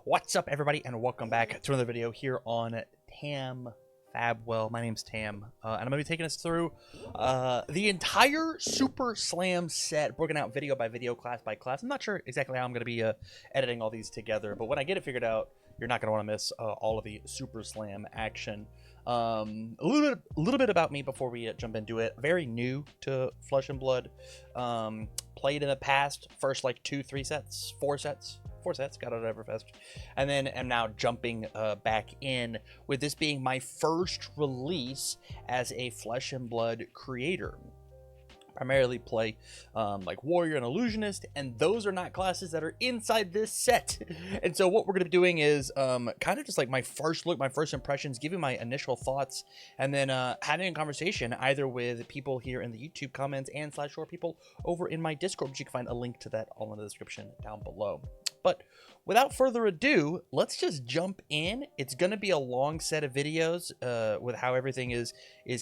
What's up, everybody, and welcome back to another video here on Tam Fabwell. My name's Tam, and I'm going to be taking us through the entire Super Slam set, broken out video by video, class by class. I'm not sure exactly how I'm going to be editing all these together, but when I get it figured out, you're not going to want to miss all of the Super Slam action. A little bit about me before we jump into it. Very new to Flesh and Blood. Played in the past, first like 4 sets, got out of Everfest, and then am now jumping back in, with this being my first release as a Flesh and Blood creator. Primarily play like Warrior and Illusionist, and those are not classes that are inside this set. And so what we're going to be doing is kind of just like my first look, my first impressions, giving my initial thoughts, and then having a conversation either with people here in the YouTube comments and /or people over in my Discord, which you can find a link to that all in the description down below. But without further ado, let's just jump in. It's going to be a long set of videos with how everything is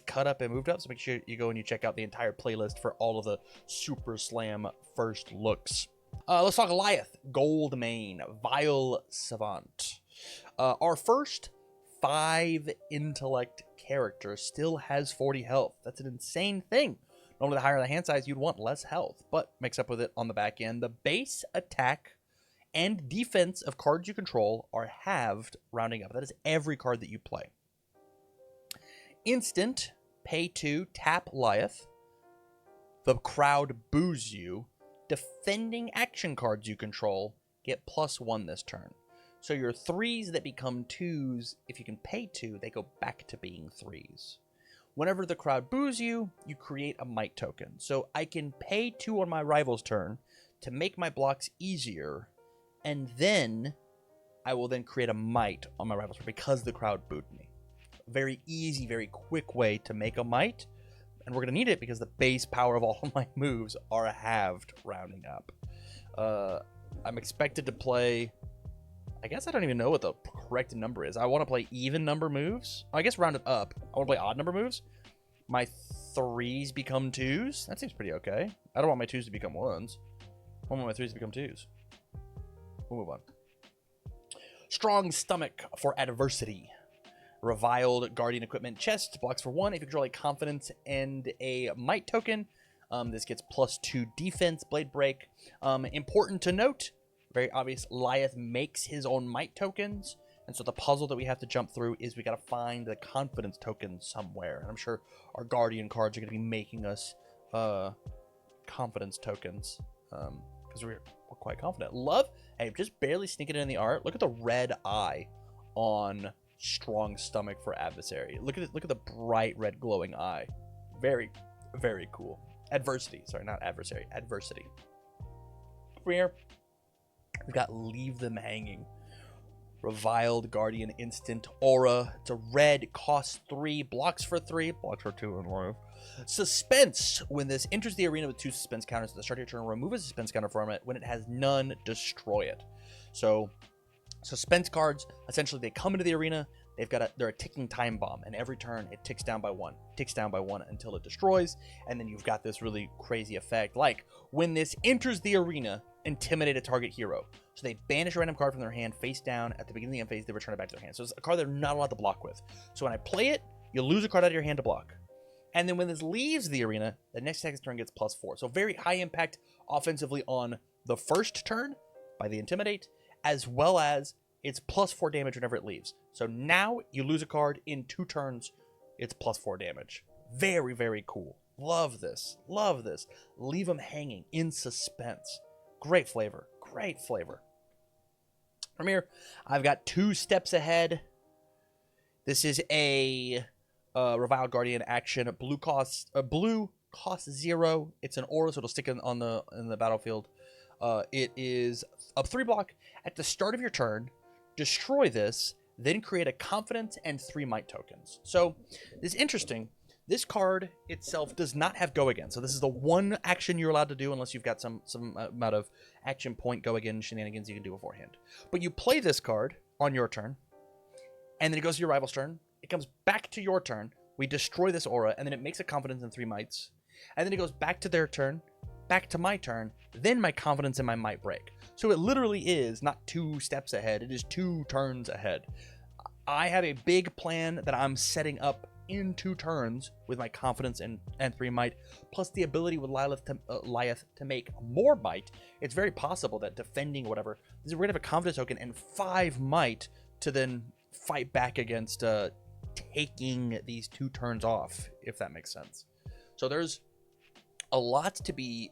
cut up and moved up. So make sure you go and you check out the entire playlist for all of the Super Slam first looks. Let's talk Goliath, Goldmane, Vile Savant. Our first 5 intellect character still has 40 health. That's an insane thing. Normally the higher the hand size, you'd want less health, but makes up with it on the back end. The base attack and defense of cards you control are halved, rounding up. That is every card that you play. Instant, pay 2, tap Goliath. The crowd boos you. Defending action cards you control get +1 this turn. So your 3s that become 2s, if you can pay 2, they go back to being 3s. Whenever the crowd boos you, you create a might token. So I can pay 2 on my rival's turn to make my blocks easier, and then I will then create a might on my rival's turn because the crowd booed me. Very easy, very quick way to make a might, and we're going to need it because the base power of all of my moves are halved, rounding up. I'm expected to play, I guess I don't even know what the correct number is. I want to play even number moves. I guess round it up. I want to play odd number moves. My 3s become 2s. That seems pretty okay. I don't want my 2s to become 1s. I want my 3s to become 2s. We'll move on. Strong Stomach for Adversity. Reviled Guardian Equipment Chest. Blocks for 1. If you control a Confidence and a Might token, this gets +2 defense. Blade Break. Important to note, very obvious, Goliath makes his own Might tokens. And so the puzzle that we have to jump through is we got to find the Confidence token somewhere. And I'm sure our Guardian cards are going to be making us Confidence tokens. Because we're quite confident. Love, hey, just barely sneaking in the art. Look at the red eye on Strong Stomach for Adversary. Look at it. Look at the bright red glowing eye. Very, very cool. Adversity. Sorry, not Adversary. Adversity. Over here, we've got Leave Them Hanging. Reviled Guardian Instant Aura. It's a red, costs 3, blocks for 3, blocks for 2 in life. Suspense. When this enters the arena with 2 suspense counters at the start of your turn, remove a suspense counter from it. When it has none, destroy it. So suspense cards, essentially they come into the arena, they're a ticking time bomb, and every turn it ticks down by 1, until it destroys, and then you've got this really crazy effect, like when this enters the arena, intimidate a target hero. So they banish a random card from their hand face down at the beginning of the end phase, they return it back to their hand. So it's a card they're not allowed to block with. So when I play it, you lose a card out of your hand to block. And then when this leaves the arena, the next second turn gets +4. So very high impact offensively on the first turn by the Intimidate, as well as it's +4 damage whenever it leaves. So now you lose a card in 2 turns, it's +4 damage. Very, very cool. Love this. Love this. Leave them hanging in suspense. Great flavor. Great flavor. From here, I've got 2 steps ahead. This is a Reviled Guardian action. Blue costs 0. It's an aura, so it'll stick in the battlefield. It is a 3 block. At the start of your turn, destroy this, then create a Confidence and 3 Might tokens. So this is interesting. This card itself does not have Go Again. So this is the one action you're allowed to do unless you've got some amount of action point Go Again shenanigans you can do beforehand. But you play this card on your turn, and then it goes to your rival's turn. It comes back to your turn. We destroy this aura, and then it makes a Confidence and 3 Mights. And then it goes back to their turn, back to my turn, then my confidence and my might break. So it literally is not 2 steps ahead, it is 2 turns ahead. I have a big plan that I'm setting up in 2 turns with my confidence and 3 might, plus the ability with Lilith to make more might. It's very possible that defending whatever, we're gonna have a confidence token and 5 might to then fight back against taking these 2 turns off, if that makes sense. So there's a lot to be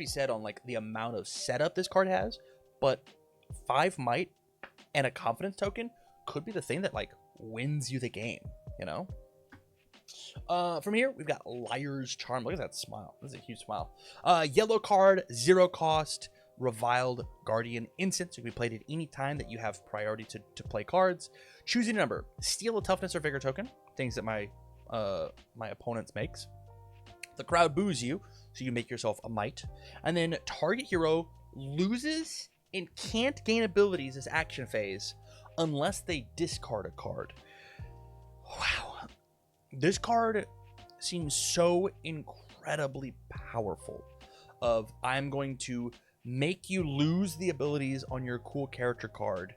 said on like the amount of setup this card has, but 5 might and a confidence token could be the thing that like wins you the game, you know? From here, we've got Liar's Charm. Look at that smile. This is a huge smile. Yellow card, 0 cost, Revered Guardian instant. So it can be played at any time that you have priority to play cards. Choose a number. Steal a toughness or vigor token. Things that my opponents makes. The crowd boos you, so you make yourself a might. And then target hero loses and can't gain abilities this action phase unless they discard a card. Wow. This card seems so incredibly powerful. I'm going to make you lose the abilities on your cool character card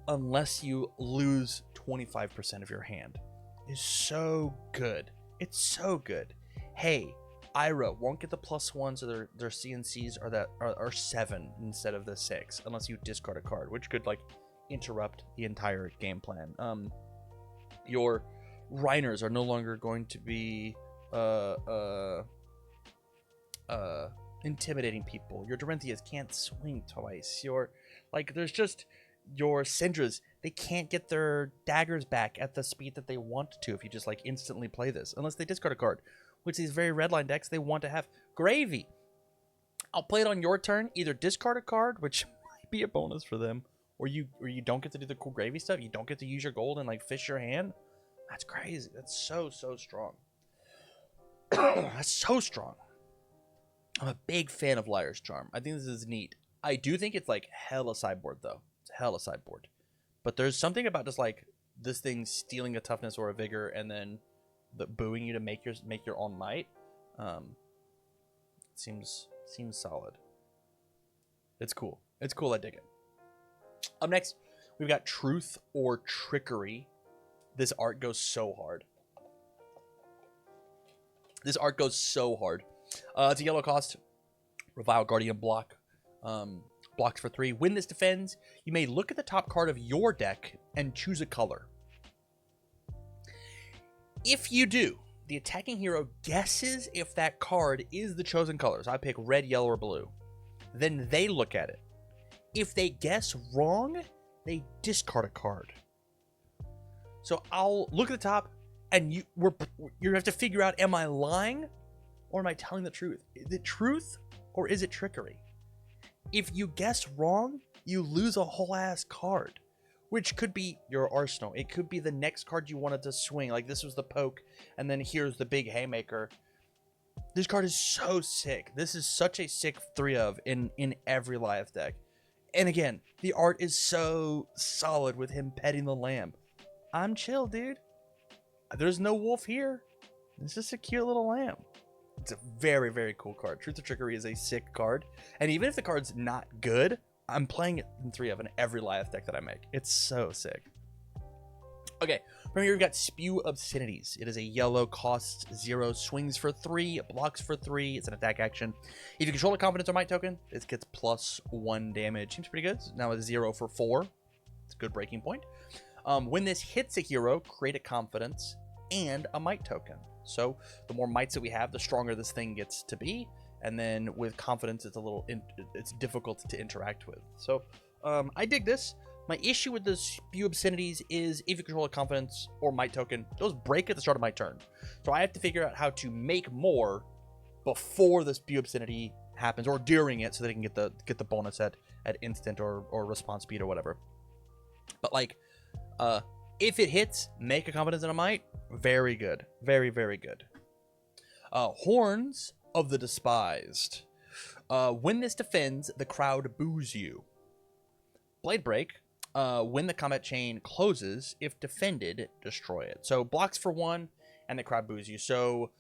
unless you lose 25% of your hand. It's so good. It's so good. Hey, Ira won't get the +1, so their CNCs are 7 instead of the 6, unless you discard a card, which could like interrupt the entire game plan. Your Reiners are no longer going to be intimidating people. Your Dorinthias can't swing twice. Your Syndras, they can't get their daggers back at the speed that they want to if you just like instantly play this, unless they discard a card, which these very redline decks they want to have. Gravy, I'll play it on your turn. Either discard a card, which might be a bonus for them, or you don't get to do the cool gravy stuff. You don't get to use your gold and like fish your hand. That's crazy. That's so strong. That's so strong. I'm a big fan of Liar's Charm. I think this is neat. I do think it's like hella sideboard though. It's hella sideboard. But there's something about just like this thing stealing a toughness or a vigor and then booing you to make your own might. Seems solid. It's cool. It's cool. I dig it. Up next, we've got Truth or Trickery. This art goes so hard. This art goes so hard. It's a yellow cost. Revered Guardian block. Blocks for 3. When this defends, you may look at the top card of your deck and choose a color. If you do, the attacking hero guesses if that card is the chosen color. So I pick red, yellow, or blue. Then they look at it. If they guess wrong, they discard a card. So I'll look at the top, and you have to figure out, am I lying or am I telling the truth? Is it truth or is it trickery? If you guess wrong, you lose a whole ass card, which could be your arsenal. It could be the next card you wanted to swing. Like this was the poke, and then here's the big haymaker. This card is so sick. This is such a sick 3-of in every Lilith deck. And again, the art is so solid with him petting the lamb. I'm chill, dude. There's no wolf here. It's just a cute little lamb. It's a very, very cool card. Truth or Trickery is a sick card. And even if the card's not good, I'm playing it in 3-of in every Lilith deck that I make. It's so sick. Okay, from here we've got Spew Obscenities. It is a yellow, costs 0, swings for 3, blocks for 3. It's an attack action. If you control a confidence or might token, this gets +1 damage. Seems pretty good. Now it's 0 for 4. It's a good breaking point. When this hits a hero, create a confidence and a might token. So the more mights that we have, the stronger this thing gets to be. And then with confidence, it's difficult to interact with. So I dig this. My issue with the Spew Obscenities is if you control a confidence or might token, those break at the start of my turn. So I have to figure out how to make more before the Spew Obscenity happens or during it, so that I can get the bonus at instant or response speed or whatever. But like, if it hits, make a confidence and a might. Very good. Very, very good. Horns of the Despised. When this defends, the crowd boos you. Blade Break. When the combat chain closes, if defended, destroy it. So blocks for 1, and the crowd boos you. So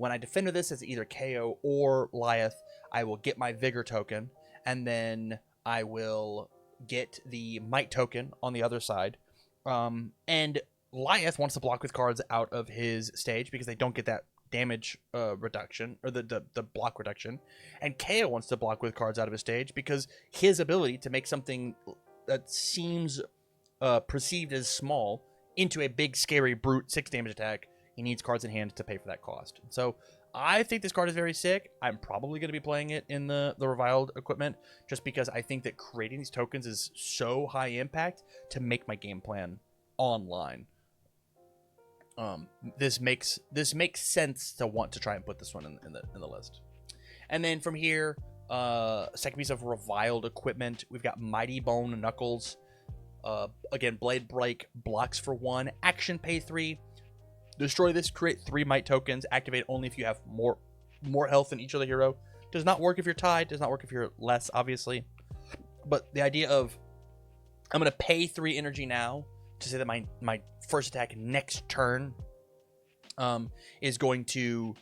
When I defend with this as either KO or Lyeth, I will get my Vigor token, and then I will get the Might token on the other side. And Lyeth wants to block with cards out of his stage because they don't get that damage reduction, or the block reduction. And KO wants to block with cards out of his stage because his ability to make something that seems perceived as small into a big, scary, brute 6 damage attack, he needs cards in hand to pay for that cost. So I think this card is very sick. I'm probably going to be playing it in the reviled equipment just because I think that creating these tokens is so high impact to make my game plan online. This makes sense to want to try and put this one in the list. And then from here, second piece of reviled equipment, we've got Mighty Bone Knuckles. Again, Blade Break, blocks for 1, action pay 3. Destroy this, create 3 might tokens. Activate only if you have more health than each other hero. Does not work if you're tied. Does not work if you're less, obviously. But the idea of I'm going to pay 3 energy now to say that my first attack next turn is going to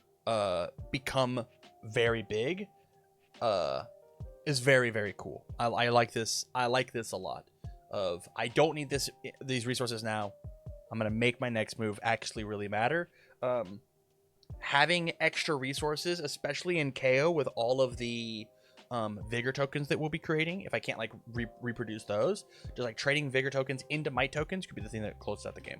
become very big is very, very cool. I like this. I like this a lot. I don't need these resources now. I'm going to make my next move actually really matter. Having extra resources, especially in KO with all of the Vigor tokens that we'll be creating, if I can't like reproduce those, just like trading Vigor tokens into Might tokens could be the thing that closes out the game.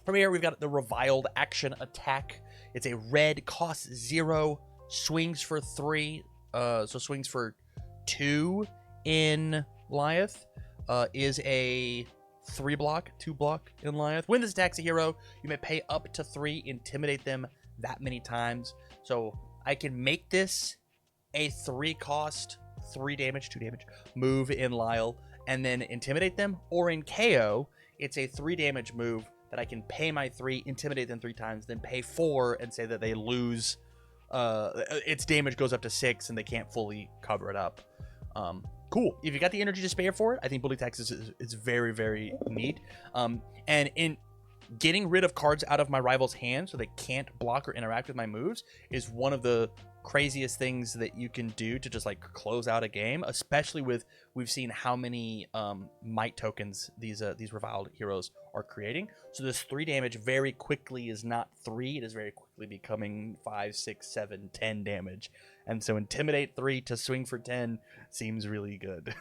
From here, we've got the Reviled Action Attack. It's a red, costs 0, swings for 3, so swings for 2 in Lyeth, is a 2 block in Lyeth. When this attacks a hero, you may pay up to 3, intimidate them that many times. So I can make this a 3 cost, 3 damage, 2 damage move in Lyle, and then intimidate them. Or in KO, it's a 3 damage move that I can pay my 3, intimidate them 3 times, then pay 4 and say that they lose. Its damage goes up to 6 and they can't fully cover it up. Cool. If you got the energy to spare for it, I think Bully Tax is very, very neat. And in getting rid of cards out of my rival's hand so they can't block or interact with my moves is one of the craziest things that you can do to just like close out a game, especially with we've seen how many might tokens these reviled heroes are creating. So this 3 damage very quickly is not 3, it is very quickly becoming 5, 6, 7, 10 damage. And so intimidate 3 to swing for 10 seems really good.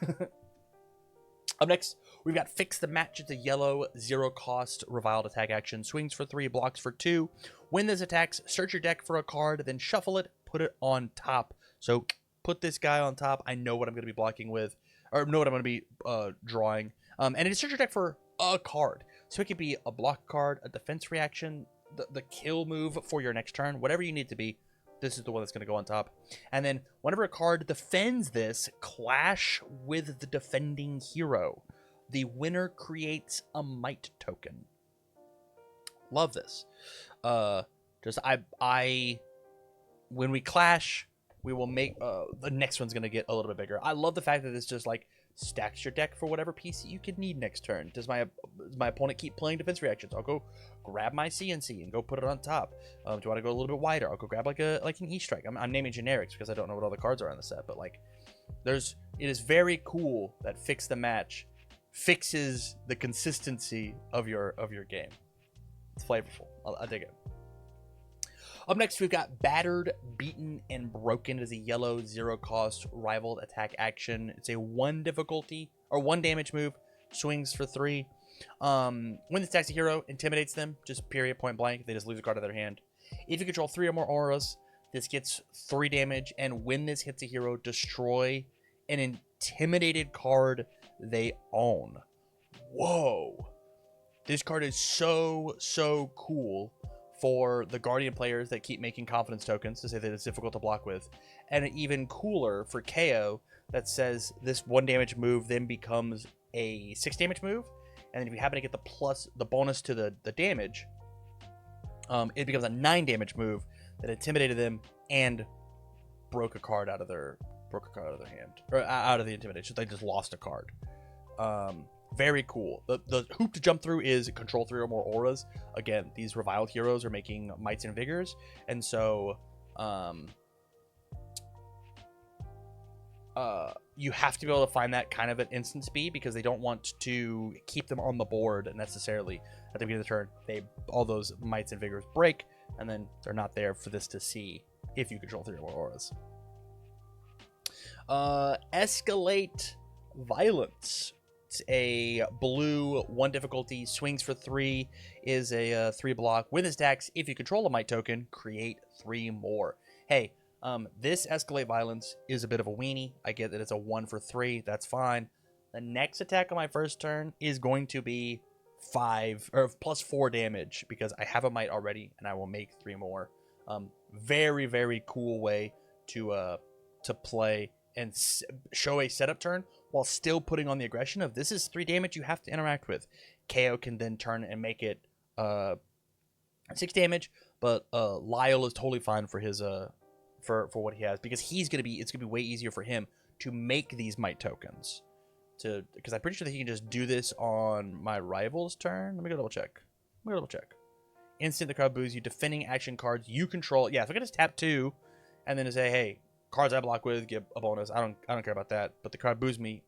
Up next, we've got Fix the Match. It's a yellow 0 cost reviled attack action. Swings for 3, blocks for 2. When this attacks, search your deck for a card, then shuffle it, put it on top. So put this guy on top. I know what I'm going to be blocking with, or know what I'm going to be drawing. And it's search your deck for a card. So it could be a block card, a defense reaction, the kill move for your next turn, whatever you need it to be. This is the one that's going to go on top. And then whenever a card defends this, clash with the defending hero. The winner creates a might token. Love this. When we clash, we will make the next one's going to get a little bit bigger. I love the fact that this just like stacks your deck for whatever piece you could need next turn. Does my opponent keep playing defense reactions? I'll go grab my CNC and go put it on top. Do you want to go a little bit wider? I'll go grab like an E-Strike. I'm naming generics because I don't know what all the cards are on the set, but like it is very cool that Fix the Match fixes the consistency of your game. It's flavorful. I dig it. Up next, we've got Battered, Beaten, and Broken. It is a yellow 0 cost rivaled attack action. It's a 1 difficulty or 1 damage move. Swings for 3. When this attacks a hero, intimidates them. Just period, point blank. They just lose a card out of their hand. If you control 3 or more auras, this gets 3 damage. And when this hits a hero, destroy an intimidated card they own. Whoa. This card is so cool for the Guardian players that keep making confidence tokens to say that it's difficult to block with. And even cooler for KO that says this 1 damage move then becomes a 6 damage move. And then if you happen to get the bonus to the damage, it becomes a 9 damage move that intimidated them and broke a card out of their hand, or out of the intimidation. They just lost a card. Very cool. The hoop to jump through is control 3 or more auras. Again, these reviled heroes are making mights and vigors, and so you have to be able to find that kind of at instant speed, because they don't want to keep them on the board necessarily at the beginning of the turn. All those mights and vigors break, and then they're not there for this to see if you control 3 or more auras. Escalate Violence. It's a blue, 1 difficulty, swings for 3, is a 3 block. With his attacks, if you control a might token, create 3 more. Hey, this Escalate Violence is a bit of a weenie. I get that it's a 1 for 3. That's fine. The next attack on my first turn is going to be 5 or plus 4 damage, because I have a might already, and I will make 3 more. Very, very cool way to play and show a setup turn while still putting on the aggression of this is 3 damage you have to interact with. KO can then turn and make it 6 damage, but Lyle is totally fine for his for what he has, because it's gonna be way easier for him to make these might tokens. Because I'm pretty sure that he can just do this on my rival's turn. Let me go double check. Instant the crowd boos you, defending action cards you control. Yeah, if I can just tap 2 and then to say, hey, cards I block with get a bonus. I don't care about that. But the crowd booed me,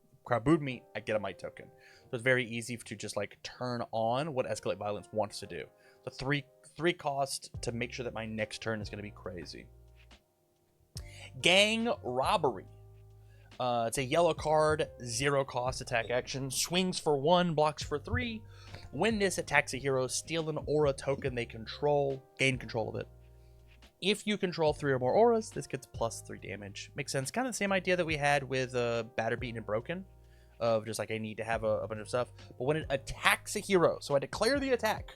I get a might token. So it's very easy to just like turn on what Escalate Violence wants to do. The 3 cost to make sure that my next turn is going to be crazy. Gang Robbery. It's a yellow card, 0 cost attack action, swings for 1, blocks for 3. When this attacks a hero, steal an aura token they control, gain control of it. If you control 3 or more auras, this gets plus 3 damage. Makes sense. Kind of the same idea that we had with Battered, Beaten, and Broken, of just like I need to have a bunch of stuff. But when it attacks a hero, so I declare the attack,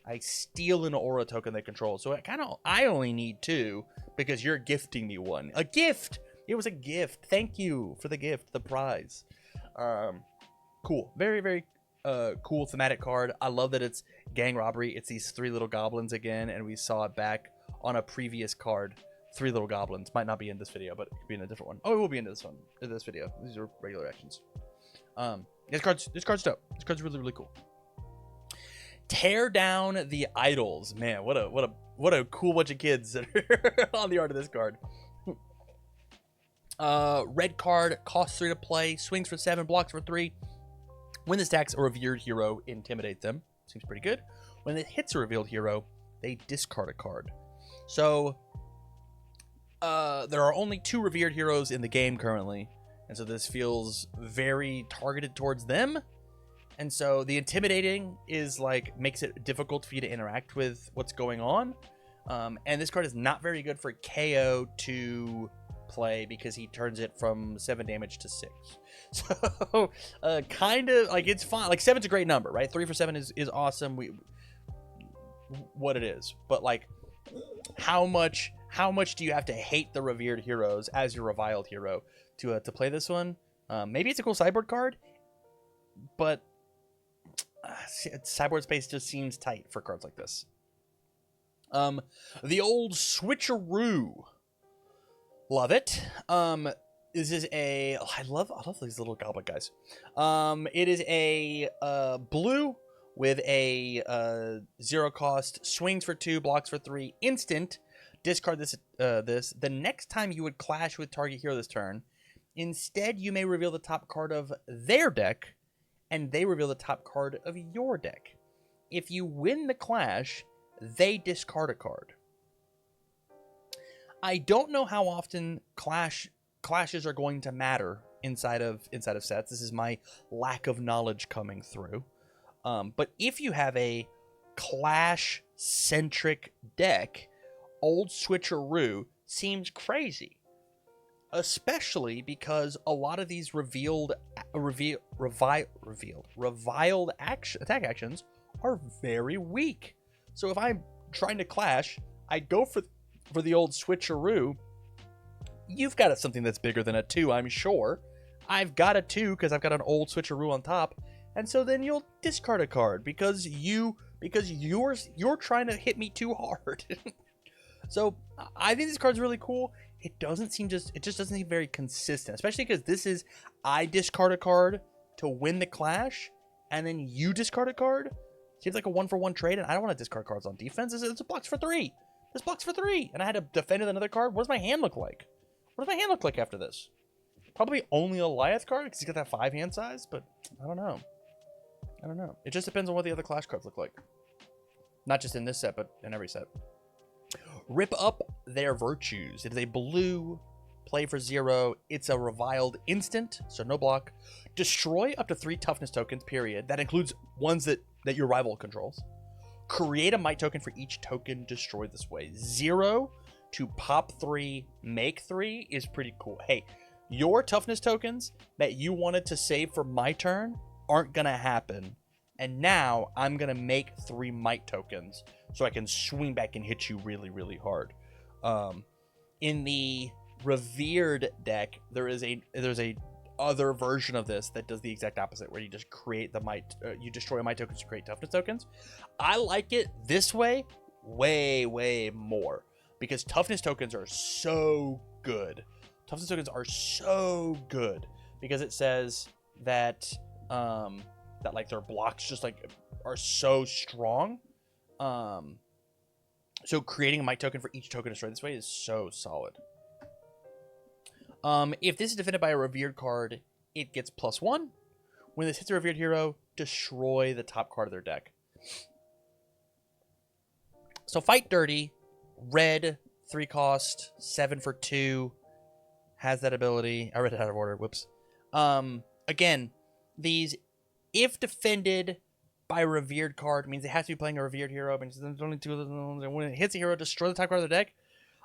I steal an aura token they control. So I only need 2 because you're gifting me 1. A gift! It was a gift. Thank you for the gift, the prize. Cool. Very, very cool thematic card. I love that it's Gang Robbery. It's these 3 little goblins again, and we saw it back on a previous card. 3 little goblins. Might not be in this video, but it could be in a different one. Oh, it will be in this one. In this video. These are regular actions. This card's dope. This card's really, really cool. Tear Down the Idols. Man, what a cool bunch of kids that are on the art of this card. Red card, costs 3 to play, swings for 7, blocks for 3. When this attacks a revered hero, intimidate them. Seems pretty good. When it hits a revealed hero, they discard a card. So, there are only 2 revered heroes in the game currently, and so this feels very targeted towards them. And so the intimidating is like makes it difficult for you to interact with what's going on. And this card is not very good for KO to play because he turns it from 7 damage to 6. So kind of like it's fine. Like 7's a great number, right? 3 for 7 is awesome. What it is, but like how much do you have to hate the revered heroes as your reviled hero to play this one? Maybe it's a cool sideboard card, but sideboard space just seems tight for cards like this. The old switcheroo. Love it. This is a... I love these little goblin guys. It is a blue with a 0 cost, swings for 2, blocks for 3, instant. Discard this. The next time you would clash with target hero this turn, instead you may reveal the top card of their deck, and they reveal the top card of your deck. If you win the clash, they discard a card. I don't know how often clashes are going to matter inside of sets. This is my lack of knowledge coming through. But if you have a clash-centric deck, Old Switcheroo seems crazy. Especially because a lot of these reviled attack actions are very weak. So if I'm trying to clash, I go for the old switcheroo. You've got something that's bigger than a 2, I'm sure. I've got a 2 because I've got an old switcheroo on top, and so then you'll discard a card because you're trying to hit me too hard. So I think this card's really cool. It just doesn't seem very consistent, especially because this is I discard a card to win the clash, and then you discard a card. Seems like a 1-for-1 trade, and I don't want to discard cards on defense. It's a blocks for 3. This blocks for 3, and I had to defend with another card. What does my hand look like? What does my hand look like after this? Probably only a Goliath card because he's got that 5 hand size, but I don't know. I don't know. It just depends on what the other Clash cards look like. Not just in this set, but in every set. Rip up their virtues. It is a blue, play for 0. It's a reviled instant, so no block. Destroy up to 3 toughness tokens, period. That includes ones that your rival controls. Create a might token for each token destroyed this way. 0 to pop 3, make 3 is pretty cool. Hey, your toughness tokens that you wanted to save for my turn aren't going to happen. And now I'm going to make 3 might tokens so I can swing back and hit you really, really hard. In the Revered deck, there's a other version of this that does the exact opposite, where you just create the might, you destroy might tokens to create toughness tokens. I like it this way way more because toughness tokens are so good. Toughness tokens are so good because it says that that like their blocks just like are so strong. So creating a might token for each token destroyed this way is so solid. If this is defended by a revered card, it gets +1. When this hits a revered hero, destroy the top card of their deck. So fight dirty. Red, 3 cost, 7 for 2. Has that ability. I read it out of order. Whoops. Again, these, if defended by a revered card, means it has to be playing a revered hero. Means there's only 2 of them. And when it hits a hero, destroy the top card of their deck.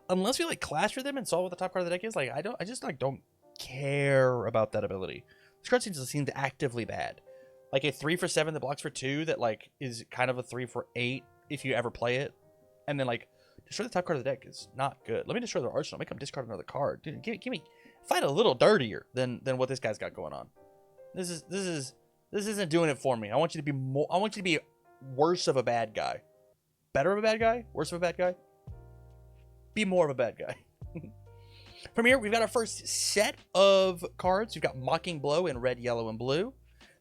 Unless we like clash with them and solve what the top card of the deck is, like I just like don't care about that ability. This card seems actively bad. Like a 3 for 7 that blocks for 2 that like is kind of a 3 for 8 if you ever play it, and then like destroy the top card of the deck is not good. Let me destroy their arsenal. Make them discard another card. Dude, give me fight a little dirtier than what this guy's got going on. This isn't doing it for me. I want you to be more. I want you to be worse of a bad guy, better of a bad guy, worse of a bad guy. Be more of a bad guy. From here, we've got our first set of cards. We've got Mocking Blow in red, yellow, and blue.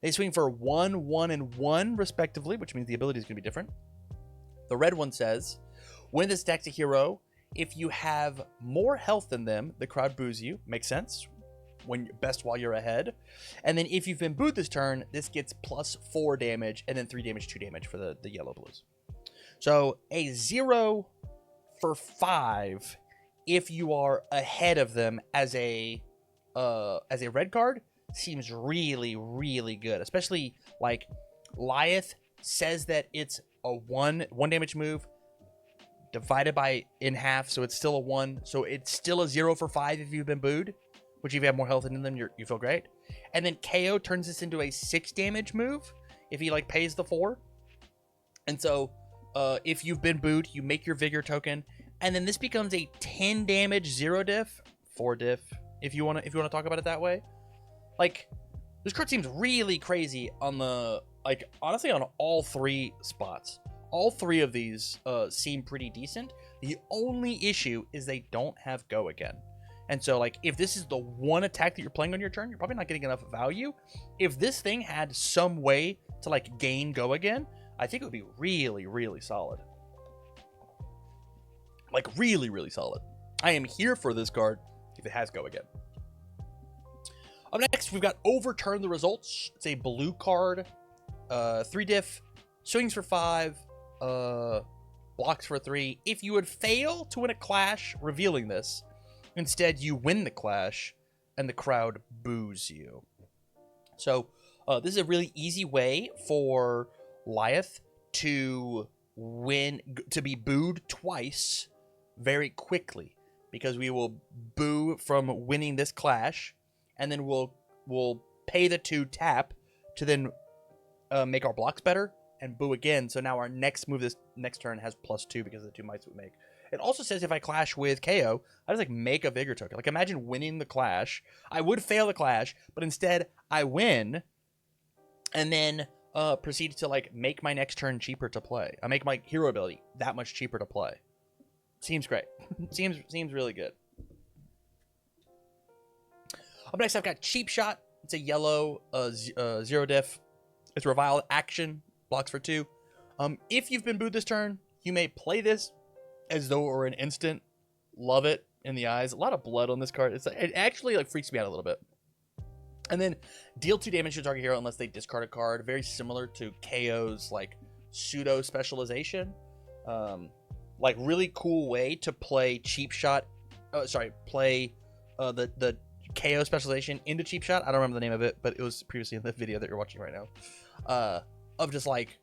They swing for 1, 1, and 1, respectively, which means the ability is going to be different. The red one says, when this attacks a hero, if you have more health than them, the crowd boos you. Makes sense. Best while you're ahead. And then if you've been booed this turn, this gets +4 damage, and then 3 damage, 2 damage for the yellow blues. So a 0 for 5 if you are ahead of them as a red card seems really, really good. Especially like Lyeth says that it's a 1 damage move divided by in half, so it's still a 1. So it's still a 0 for 5 if you've been booed, which if you have more health than them, you feel great. And then KO turns this into a 6 damage move if he like pays the 4. And so if you've been booed, you make your vigor token. And then this becomes a 10 damage 0 diff, 4 diff, if you want to talk about it that way. Like, this card seems really crazy on the, like, honestly on all 3 spots. All 3 of these seem pretty decent. The only issue is they don't have go again. And so, like, if this is the one attack that you're playing on your turn, you're probably not getting enough value. If this thing had some way to, like, gain go again, I think it would be really, really solid. Like, really, really solid. I am here for this card if it has go again. Up next, we've got Overturn the Results. It's a blue card. 3 diff. Swings for 5. Blocks for 3. If you would fail to win a clash revealing this, instead you win the clash and the crowd boos you. So this is a really easy way for Lyeth to win, to be booed twice very quickly, because we will boo from winning this clash, and then we'll pay the 2 tap to then make our blocks better and boo again. So now our next move this next turn has +2 because of the 2 mites we make. It also says if I clash with KO, I just like make a vigor token. Like, imagine winning the clash. I would fail the clash, but instead I win, and then proceed to like make my next turn cheaper to play. I make my hero ability that much cheaper to play. Seems great. seems really good. Up next, I've got Cheap Shot. It's a yellow 0 diff. It's Reviled action, blocks for 2. If you've been booed this turn, you may play this as though it were an instant. Love it in the eyes. A lot of blood on this card. It actually like freaks me out a little bit. And then deal 2 damage to target hero unless they discard a card. Very similar to KO's like pseudo specialization. Like really cool way to play cheap shot. Play the KO specialization into cheap shot. I don't remember the name of it, but it was previously in the video that you're watching right now. Of just like,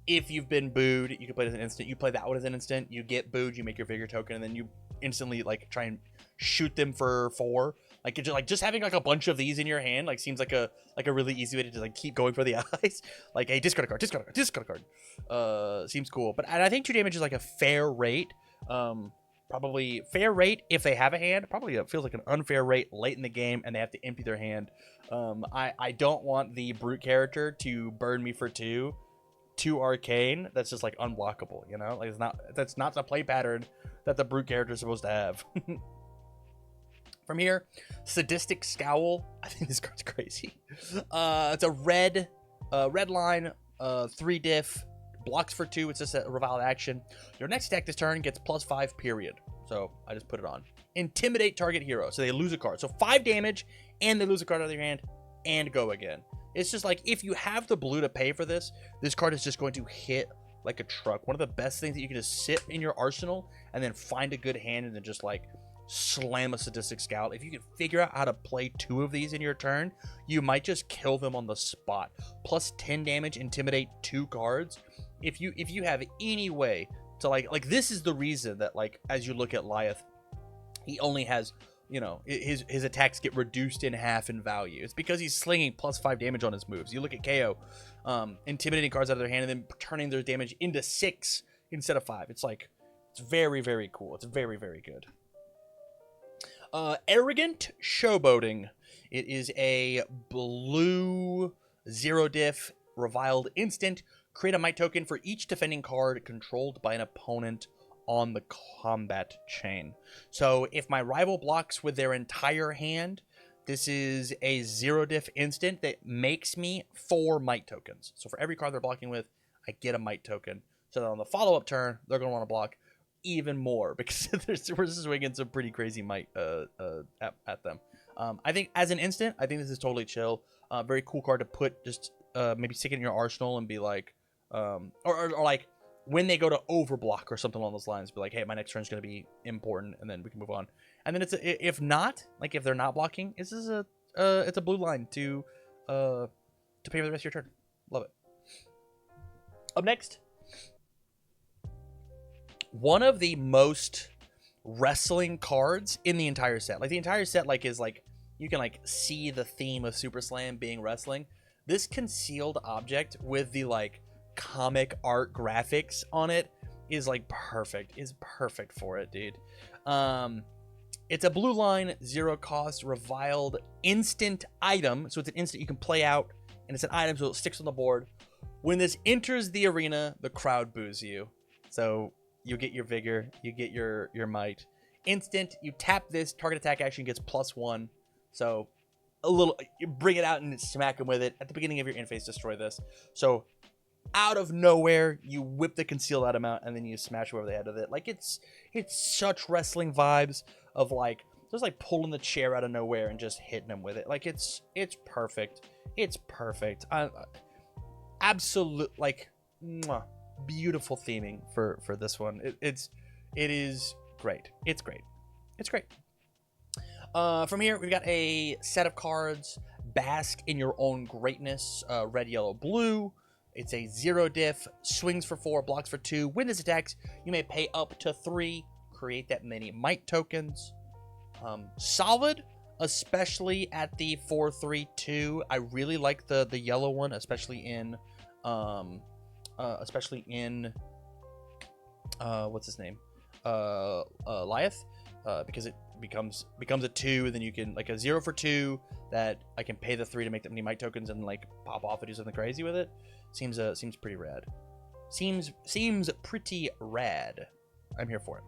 if you've been booed, you can play it as an instant. You play that one as an instant. You get booed, you make your vigor token, and then you instantly like try and shoot them for 4. Like just having like a bunch of these in your hand like seems like a really easy way to just like keep going for the eyes. Like, hey, discard a card, discard a card, discard a card. Seems cool. And I think 2 damage is like a fair rate. Probably fair rate if they have a hand. Probably it feels like an unfair rate late in the game and they have to empty their hand. I don't want the brute character to burn me for 2 arcane. That's just like unblockable, you know? Like that's not the play pattern that the brute character is supposed to have. From here, Sadistic Scowl. I think this card's crazy. It's a red line, 3 diff, blocks for 2. It's just a reviled action. Your next attack this turn gets +5, period. So I just put it on. Intimidate target hero. So they lose a card. So 5 damage, and they lose a card out of their hand, and go again. It's just like, if you have the blue to pay for this, this card is just going to hit like a truck. One of the best things that you can just sit in your arsenal and then find a good hand and then just like slam a Sadistic Scout. If you can figure out how to play 2 of these in your turn, you might just kill them on the spot. Plus 10 damage, intimidate 2 cards. If you have any way to like this is the reason that like as you look at Lyeth, he only has, you know, his attacks get reduced in half in value. It's because he's slinging +5 damage on his moves. You look at KO, intimidating cards out of their hand and then turning their damage into 6 instead of 5. It's like, it's very, very cool. It's very, very good. Arrogant Showboating. It is a blue 0 diff reviled instant. Create a might token for each defending card controlled by an opponent on the combat chain. So if my rival blocks with their entire hand, this is a 0 diff instant that makes me 4 might tokens. So for every card they're blocking with, I get a might token. So that on the follow-up turn, they're going to want to block even more because we're swinging some pretty crazy might at them. I think as an instant, I think this is totally chill. Very cool card to put, just maybe stick it in your arsenal and be like, or like when they go to overblock or something along those lines, be like, hey, my next turn is going to be important, and then we can move on. And then if not, like if they're not blocking, it's a blue line to pay for the rest of your turn. Love it. Up next, one of the most wrestling cards in the entire set. Like the entire set, like is like you can like see the theme of Super Slam being wrestling. This concealed object with the like comic art graphics on it is like perfect. Is perfect for it, dude. It's a blue line, 0 cost, reviled instant item. So it's an instant you can play out, and it's an item, so it sticks on the board. When this enters the arena, the crowd boos you. So you get your vigor, you get your might. Instant, you tap this, target attack action gets +1. So a little, you bring it out and smack them with it. At the beginning of your interface, destroy this. So out of nowhere, you whip the concealed item out and then you smash over the head of it. Like it's such wrestling vibes of like just like pulling the chair out of nowhere and just hitting them with it. Like it's perfect. It's perfect. Absolute like mwah, beautiful theming for this one. It is great. It's great. It's great. From here, we've got a set of cards. Bask in your own greatness. Red, yellow, blue. It's a 0 diff. Swings for 4, blocks for 2. When this attacks, you may pay up to 3. Create that many might tokens. Solid, especially at the 4/3/2. I really like the yellow one, especially in what's his name? Lyeth. Because it becomes a 2, and then you can like a 0 for 2 that I can pay the 3 to make that many might tokens and like pop off and do something crazy with it. Seems pretty rad. Seems pretty rad. I'm here for it.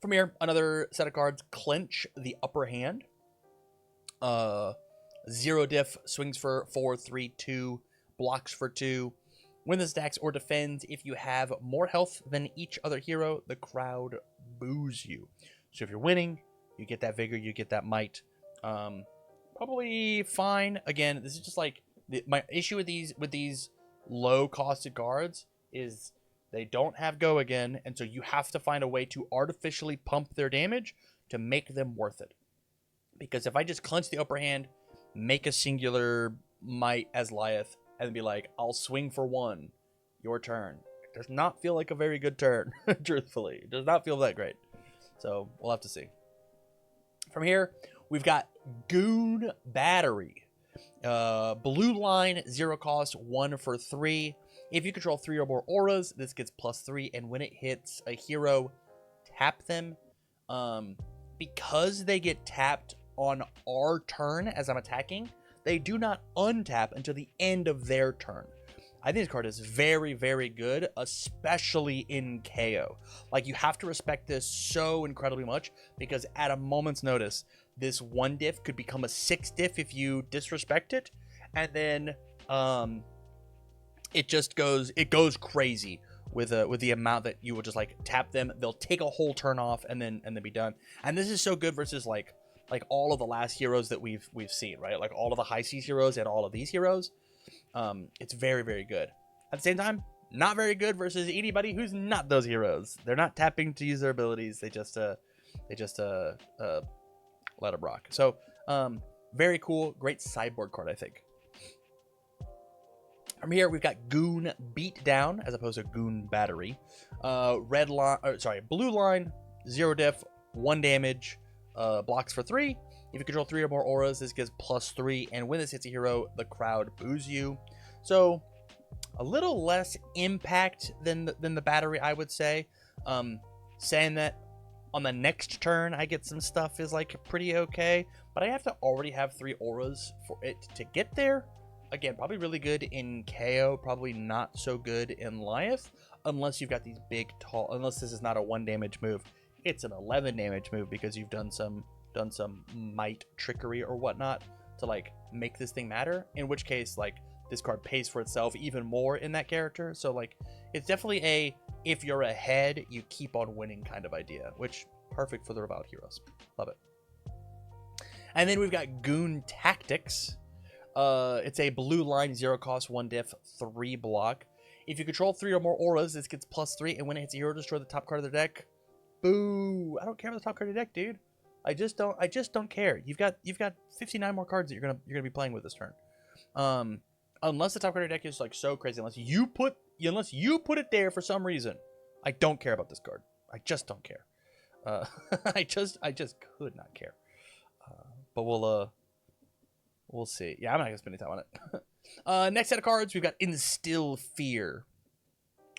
From here, another set of cards. Clench the upper hand. 0 diff, swings for 4, 3, 2, blocks for 2. When this attacks or defends, if you have more health than each other hero, the crowd boos you. So if you're winning, you get that vigor, you get that might. Probably fine. Again, this is just like my issue with these low costed cards is they don't have go again, and so you have to find a way to artificially pump their damage to make them worth it. Because if I just clench the upper hand, make a singular might as Lyeth, and be like, I'll swing for 1, your turn. It does not feel like a very good turn, truthfully. It does not feel that great. So we'll have to see. From here, we've got Goon Battery. Blue line, 0 cost, 1 for 3. If you control 3 or more auras, this gets +3, and when it hits a hero, tap them. Because they get tapped on our turn as I'm attacking, they do not untap until the end of their turn. I think this card is very, very good, especially in KO. Like, you have to respect this so incredibly much, because at a moment's notice, this 1 diff could become a 6 diff if you disrespect it, and then it goes crazy with the amount that you will just like tap them. They'll take a whole turn off and then be done. And this is so good versus like all of the last heroes that we've seen, right? Like all of the high seas heroes and all of these heroes. It's very, very good. At the same time, not very good versus anybody who's not those heroes. They're not tapping to use their abilities. They just let it rock. So very cool, great sideboard card, I think. From here, we've got Goon Beatdown as opposed to Goon Battery. Blue line, 0 diff, 1 damage, blocks for 3. If you control 3 or more auras, this gives +3, and when this hits a hero, the crowd boos you. So a little less impact than the battery, I would say. Saying that on the next turn I get some stuff is like pretty okay, but I have to already have 3 auras for it to get there. Again, probably really good in KO, probably not so good in Lyeth, unless you've got these big, tall, unless this is not a 1 damage move. It's an 11 damage move because you've done some might trickery or whatnot to like make this thing matter, in which case like this card pays for itself even more in that character. So like it's definitely a if you're ahead you keep on winning kind of idea, which perfect for the Revered heroes. Love it. And then we've got Goon Tactics. It's a blue line, 0 cost, 1 diff, 3 block. If you control 3 or more auras, this gets +3, and when it hits a hero, destroy the top card of their deck. Boo! I don't care about the top card of your deck, dude. I just don't care. You've got 59 more cards that you're gonna be playing with this turn. Unless the top card of your deck is like so crazy, unless you put it there for some reason, I don't care about this card. I just don't care. I just could not care. But we'll see. Yeah, I'm not gonna spend any time on it. Next set of cards, we've got Instill Fear.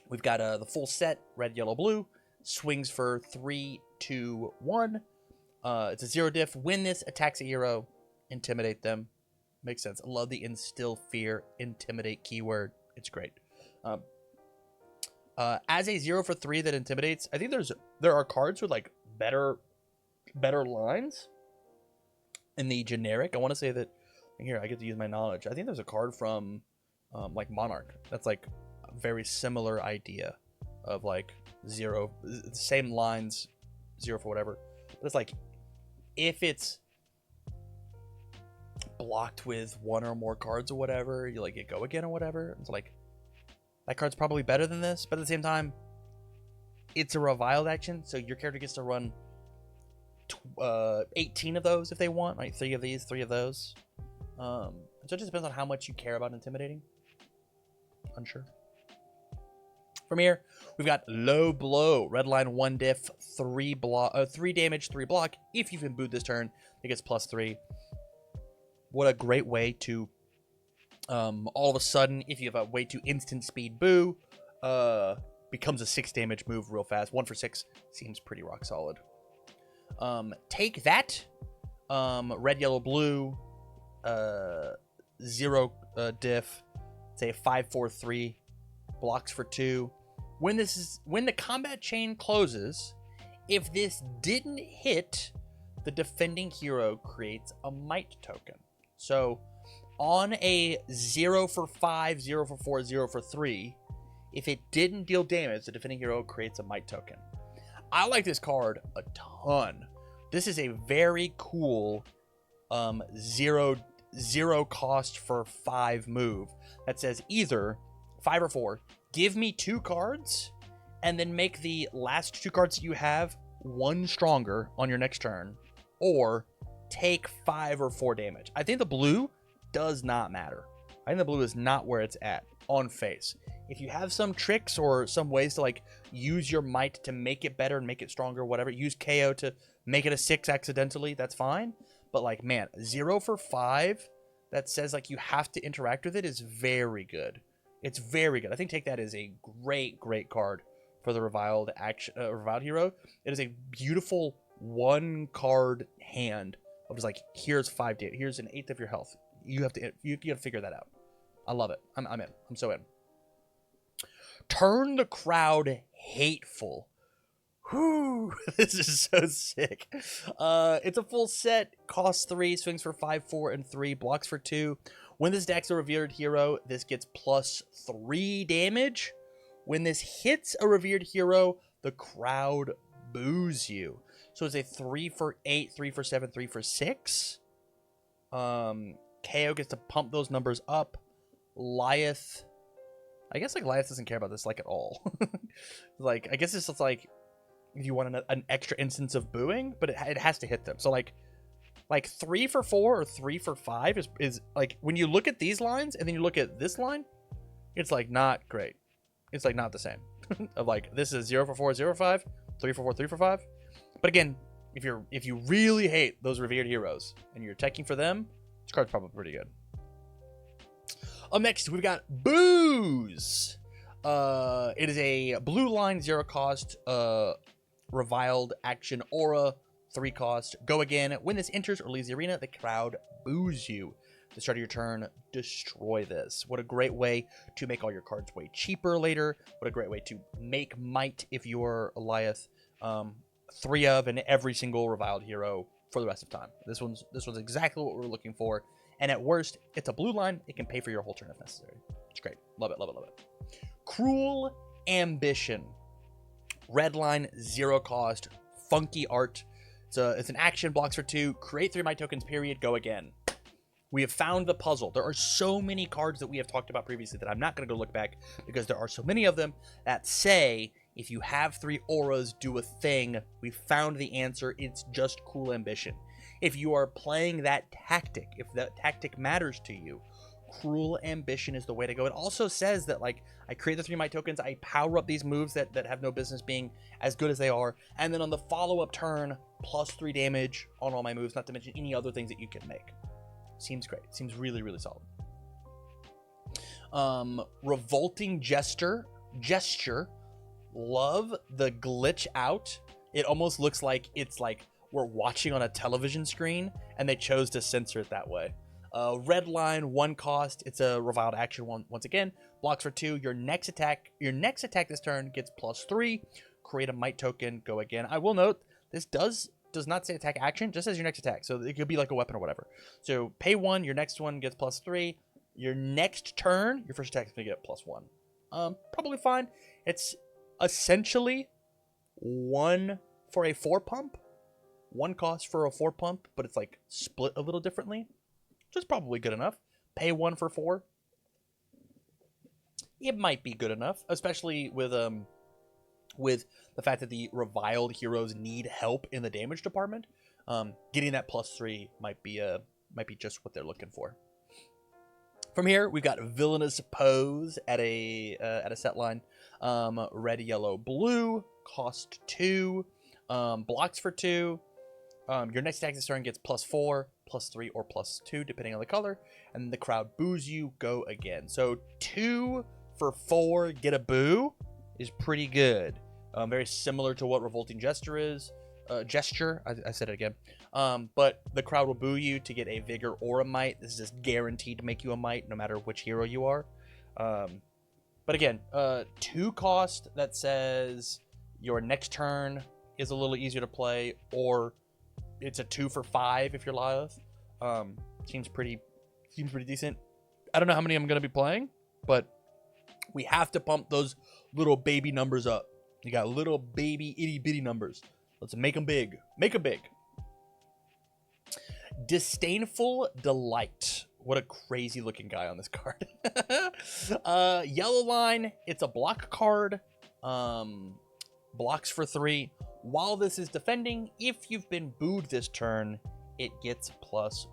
We've got the full set, red, yellow, blue. Swings for 3, 2, 1. It's a 0 diff. When this attacks a hero, intimidate them. Makes sense. I love the Instill Fear, intimidate keyword. It's great. As a 0 for 3 that intimidates, I think there are cards with like better lines in the generic. I want to say that here I get to use my knowledge. I think there's a card from like Monarch that's like a very similar idea of like 0, same lines, 0 for whatever. But it's like if it's blocked with 1 or more cards or whatever, you like get go again or whatever. It's like that card's probably better than this, but at the same time, it's a reviled action, so your character gets to run 18 of those if they want, like 3 of these, 3 of those. So it just depends on how much you care about intimidating. Unsure. From here, we've got Low Blow, red line, 1 diff, 3 damage, 3 block. If you've been booed this turn, it gets +3. What a great way to all of a sudden, if you have a way to instant speed boo, becomes a 6 damage move real fast. 1 for 6 seems pretty rock solid. Take that. Red, yellow, blue, 0 diff. Say 5, 4, 3. Blocks for 2. When the combat chain closes, if this didn't hit, the defending hero creates a might token. So on a 0 for 5, 0 for 4, 0 for 3, if it didn't deal damage, the defending hero creates a might token. I like this card a ton. This is a very cool zero cost for 5 move that says either 5 or 4, give me 2 cards and then make the last 2 cards that you have 1 stronger on your next turn, or take 5 or 4 damage. I think the blue does not matter. I think the blue is not where it's at on face. If you have some tricks or some ways to like use your might to make it better and make it stronger, whatever, use KO to make it a 6 accidentally, that's fine. But like, man, 0 for 5 that says like you have to interact with it is very good. It's very good. I think take that is a great card for the reviled hero. It is a beautiful 1 card hand of just like, here's 5 damage, here's an 1/8 of your health. You have to figure that out. I love it. I'm in. I'm so in. Turn the Crowd Hateful. Whew, this is so sick. It's a full set, costs 3, swings for 5, 4, and 3, blocks for 2. When this deck's a revered hero, this gets +3 damage. When this hits a revered hero, the crowd boos you. So it's a 3 for 8, 3 for 7, 3 for 6. KO gets to pump those numbers up. Lyeth, I guess like Lyeth doesn't care about this like at all. Like, I guess it's just like if you want an extra instance of booing, but it has to hit them. So like 3 for 4 or 3 for 5 is like, when you look at these lines and then you look at this line, it's like not great. It's like not the same. Of like, this is 0 for 4, 0 for 5, 3 for 4, 3 for 5. But again, if you really hate those revered heroes and you're teching for them, this card's probably pretty good. Up next, we've got Booze. It is a blue line, 0 cost, reviled action aura, 3 cost. Go again. When this enters or leaves the arena, the crowd boos you. At the start of your turn, destroy this. What a great way to make all your cards way cheaper later. What a great way to make might if you're Eliath. 3 of in every single reviled hero for the rest of time. This one's exactly what we're looking for. And at worst, it's a blue line. It can pay for your whole turn if necessary. It's great. Love it, love it, love it. Cruel Ambition. Red line, 0 cost, funky art. It's an action, blocks for 2. Create 3 might tokens, period, go again. We have found the puzzle. There are so many cards that we have talked about previously that I'm not going to go look back because there are so many of them that say, if you have 3 auras, do a thing. We found the answer. It's just Cruel Ambition. If you are playing that tactic, if that tactic matters to you, Cruel Ambition is the way to go. It also says that, like, I create the 3 might tokens, I power up these moves that have no business being as good as they are, and then on the follow-up turn, +3 damage on all my moves, not to mention any other things that you can make. Seems great. Seems really, really solid. Revolting Gesture. Love the glitch out. It almost looks like it's like we're watching on a television screen, and they chose to censor it that way. Red line, 1 cost. It's a reviled action once again. Blocks for 2. Your next attack this turn gets +3. Create a might token. Go again. I will note this does not say attack action, just says your next attack. So it could be like a weapon or whatever. So pay 1, your next one gets +3. Your next turn, your first attack is gonna get +1. Probably fine. It's essentially 1 for a 4 pump. 1 cost for a 4 pump, but it's like split a little differently. Which is probably good enough. Pay 1 for 4. It might be good enough, especially with the fact that the reviled heroes need help in the damage department. Getting that +3 might be just what they're looking for. From here, we've got Villainous Pose at a set line. Red, yellow, blue, cost 2, blocks for 2. Your next attack this turn gets +4, +3, or +2, depending on the color. And the crowd boos you. Go again. So 2 for 4, get a boo is pretty good. Very similar to what Revolting Gesture is. I said it again. But the crowd will boo you to get a Vigor or a Might. This is just guaranteed to make you a Might, no matter which hero you are. But again, 2 cost that says your next turn is a little easier to play, or it's a 2 for 5 if you're Lilith. Seems pretty decent. I don't know how many I'm going to be playing, but we have to pump those little baby numbers up. You got little baby itty bitty numbers. Let's make them big. Make them big. Disdainful Delight. What a crazy looking guy on this card. Yellow line. It's a block card. Blocks for 3. While this is defending, if you've been booed this turn, it gets +1.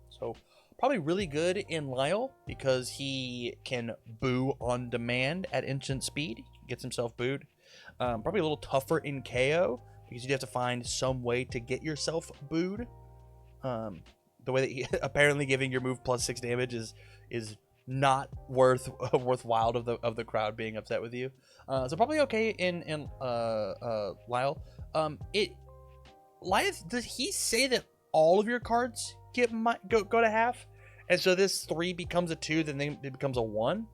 So probably really good in Lyle because he can boo on demand at instant speed. He gets himself booed. Probably a little tougher in KO because you have to find some way to get yourself booed. The way that he, apparently giving your move +6 damage is not worthwhile of the crowd being upset with you. So probably okay in Lyle. Lyle, does he say that all of your cards go to half, and so this 3 becomes a 2, then it becomes a 1?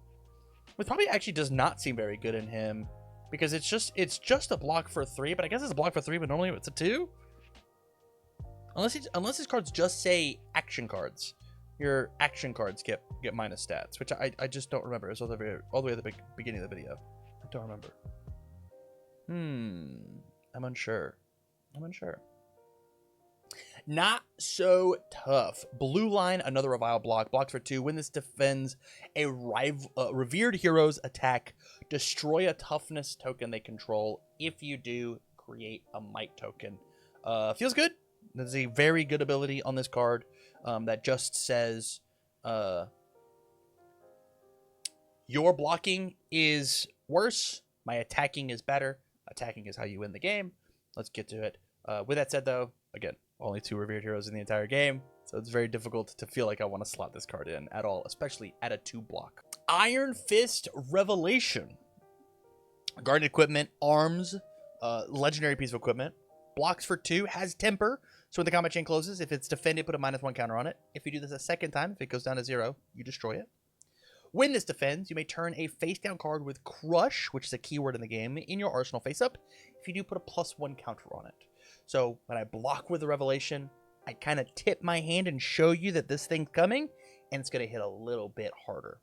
Which probably actually does not seem very good in him because it's just a block for 3, but I guess it's a block for 3, but normally it's a 2. Unless his cards just say action cards. Your action cards get minus stats, which I just don't remember. It's all the way at the beginning of the video. I don't remember. I'm unsure. Not so tough. Blue line, another Revile block. Blocks for 2. When this defends a revered hero's attack, destroy a toughness token they control. If you do, create a might token. Feels good. There's a very good ability on this card that just says your blocking is worse, my attacking is better. Attacking is how you win the game. Let's get to it. With that said, though, again, only 2 revered heroes in the entire game, so it's very difficult to feel like I want to slot this card in at all, especially at a 2 block. Iron Fist Revelation. Guardian equipment, arms, legendary piece of equipment. Blocks for 2, has temper. So when the combat chain closes, if it's defended, put a -1 counter on it. If you do this a second time, if it goes down to 0, you destroy it. When this defends, you may turn a face-down card with Crush, which is a keyword in the game, in your arsenal face-up. If you do, put a +1 counter on it. So when I block with the Revelation, I kind of tip my hand and show you that this thing's coming, and it's going to hit a little bit harder.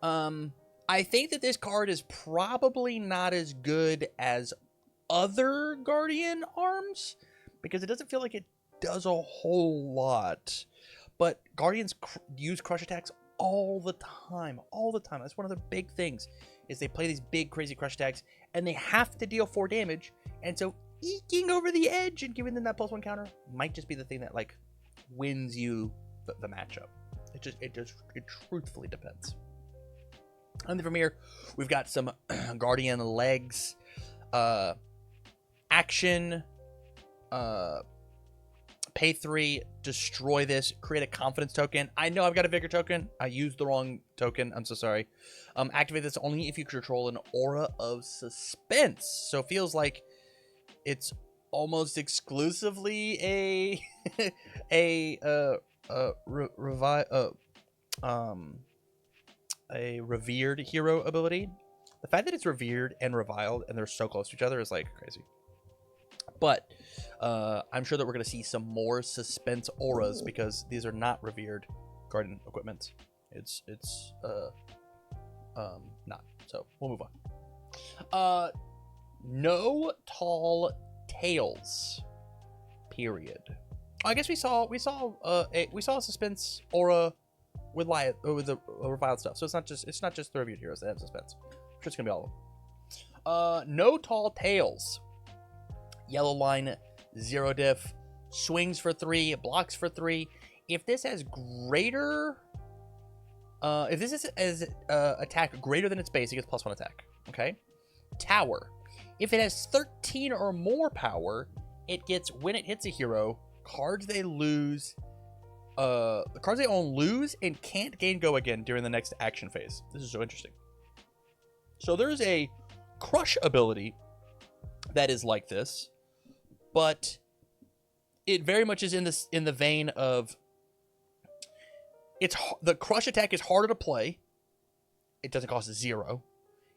I think that this card is probably not as good as other Guardian arms because it doesn't feel like it does a whole lot, but Guardians use crush attacks all the time. That's one of the big things, is they play these big crazy crush attacks and they have to deal 4 damage, and so eking over the edge and giving them that +1 counter might just be the thing that like wins you the matchup. It truthfully depends. And then from here we've got some Guardian legs. Action, pay 3, destroy this, create a confidence token. I know I've got a vigor token. I used the wrong token. I'm so sorry. Activate this only if you control an aura of suspense. So it feels like it's almost exclusively a revered hero ability. The fact that it's revered and reviled and they're so close to each other is like crazy. But I'm sure that we're going to see some more suspense auras because these are not revered Guardian equipment. It's not. So we'll move on. No tall tales. Period. I guess we saw a suspense aura with the reviled stuff. So it's not just the revered heroes that have suspense. I'm sure it's gonna be all of them. No tall tales. Yellow line, 0 diff, swings for 3, blocks for 3. If this has greater, if this is attack greater than its base, it gets +1 attack. Okay. Tower. If it has 13 or more power, it gets, when it hits a hero, cards they lose, the cards they own lose and can't gain go again during the next action phase. This is so interesting. So there's a crush ability that is like this, but it very much is in the vein of the crush attack is harder to play. It doesn't cost 0.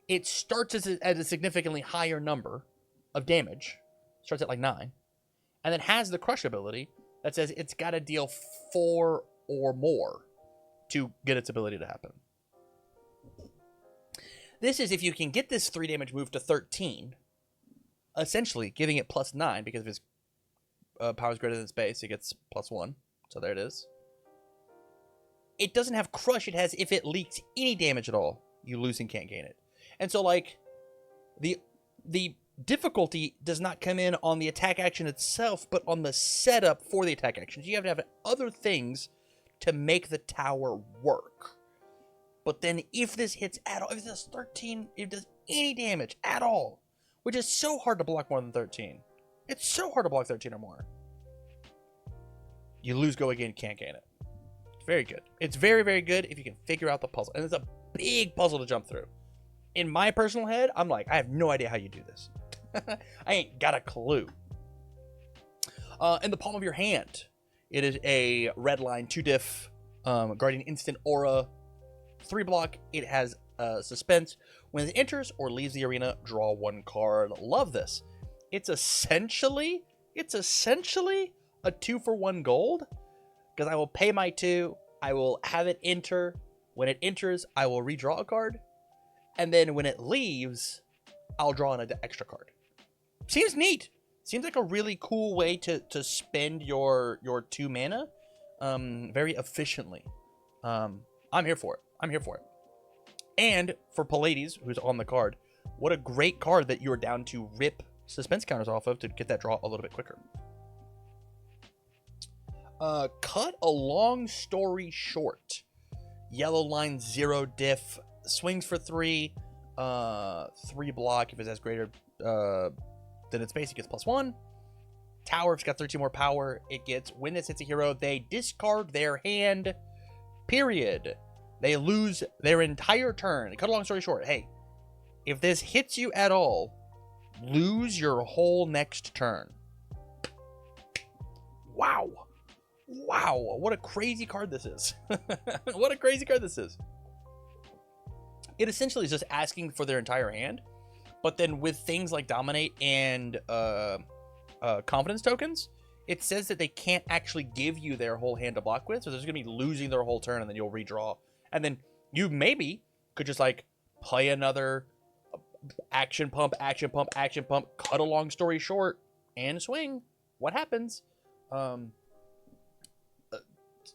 It starts at a significantly higher number of damage. Starts at like 9, and then has the crush ability, that says it's got to deal 4 or more to get its ability to happen. This is if you can get this 3 damage move to 13, essentially giving it +9 because if its power is greater than its base, it gets +1. So there it is. It doesn't have crush. It has if it leaks any damage at all, you lose and can't gain it. And so like the difficulty does not come in on the attack action itself, but on the setup for the attack actions. You have to have other things to make the tower work. But then if this hits at all, if it does 13, if it does any damage at all, which is so hard to block more than 13. It's so hard to block 13 or more. You lose, go again, can't gain it. It's very good. It's very, very good if you can figure out the puzzle. And it's a big puzzle to jump through. In my personal head, I'm like, I have no idea how you do this. I ain't got a clue. In the palm of your hand, it is a red line 2 diff guardian instant aura 3 block. It has suspense. When it enters or leaves the arena, draw 1 card. Love this. It's essentially a 2 for 1 gold, because I will pay my 2. I will have it enter. When it enters, I will redraw a card, and then when it leaves, I'll draw an extra card. Seems neat. Seems like a really cool way to spend your 2 mana very efficiently. I'm here for it. I'm here for it. And for Pallades, who's on the card, what a great card that you're down to rip suspense counters off of to get that draw a little bit quicker. Cut a long story short. Yellow line 0 diff, swings for 3, 3 block. If it has greater than its base, it gets +1. Tower, if it's got 13 more power, it gets, when this hits a hero, they discard their hand, period. They lose their entire turn. Cut a long story short, hey, if this hits you at all, lose your whole next turn. Wow. Wow, what a crazy card this is. What a crazy card this is. It essentially is just asking for their entire hand, but then with things like Dominate and Confidence tokens, it says that they can't actually give you their whole hand to block with, so they're just going to be losing their whole turn, and then you'll redraw. And then you maybe could just, like, play another action pump, cut a long story short, and swing. What happens?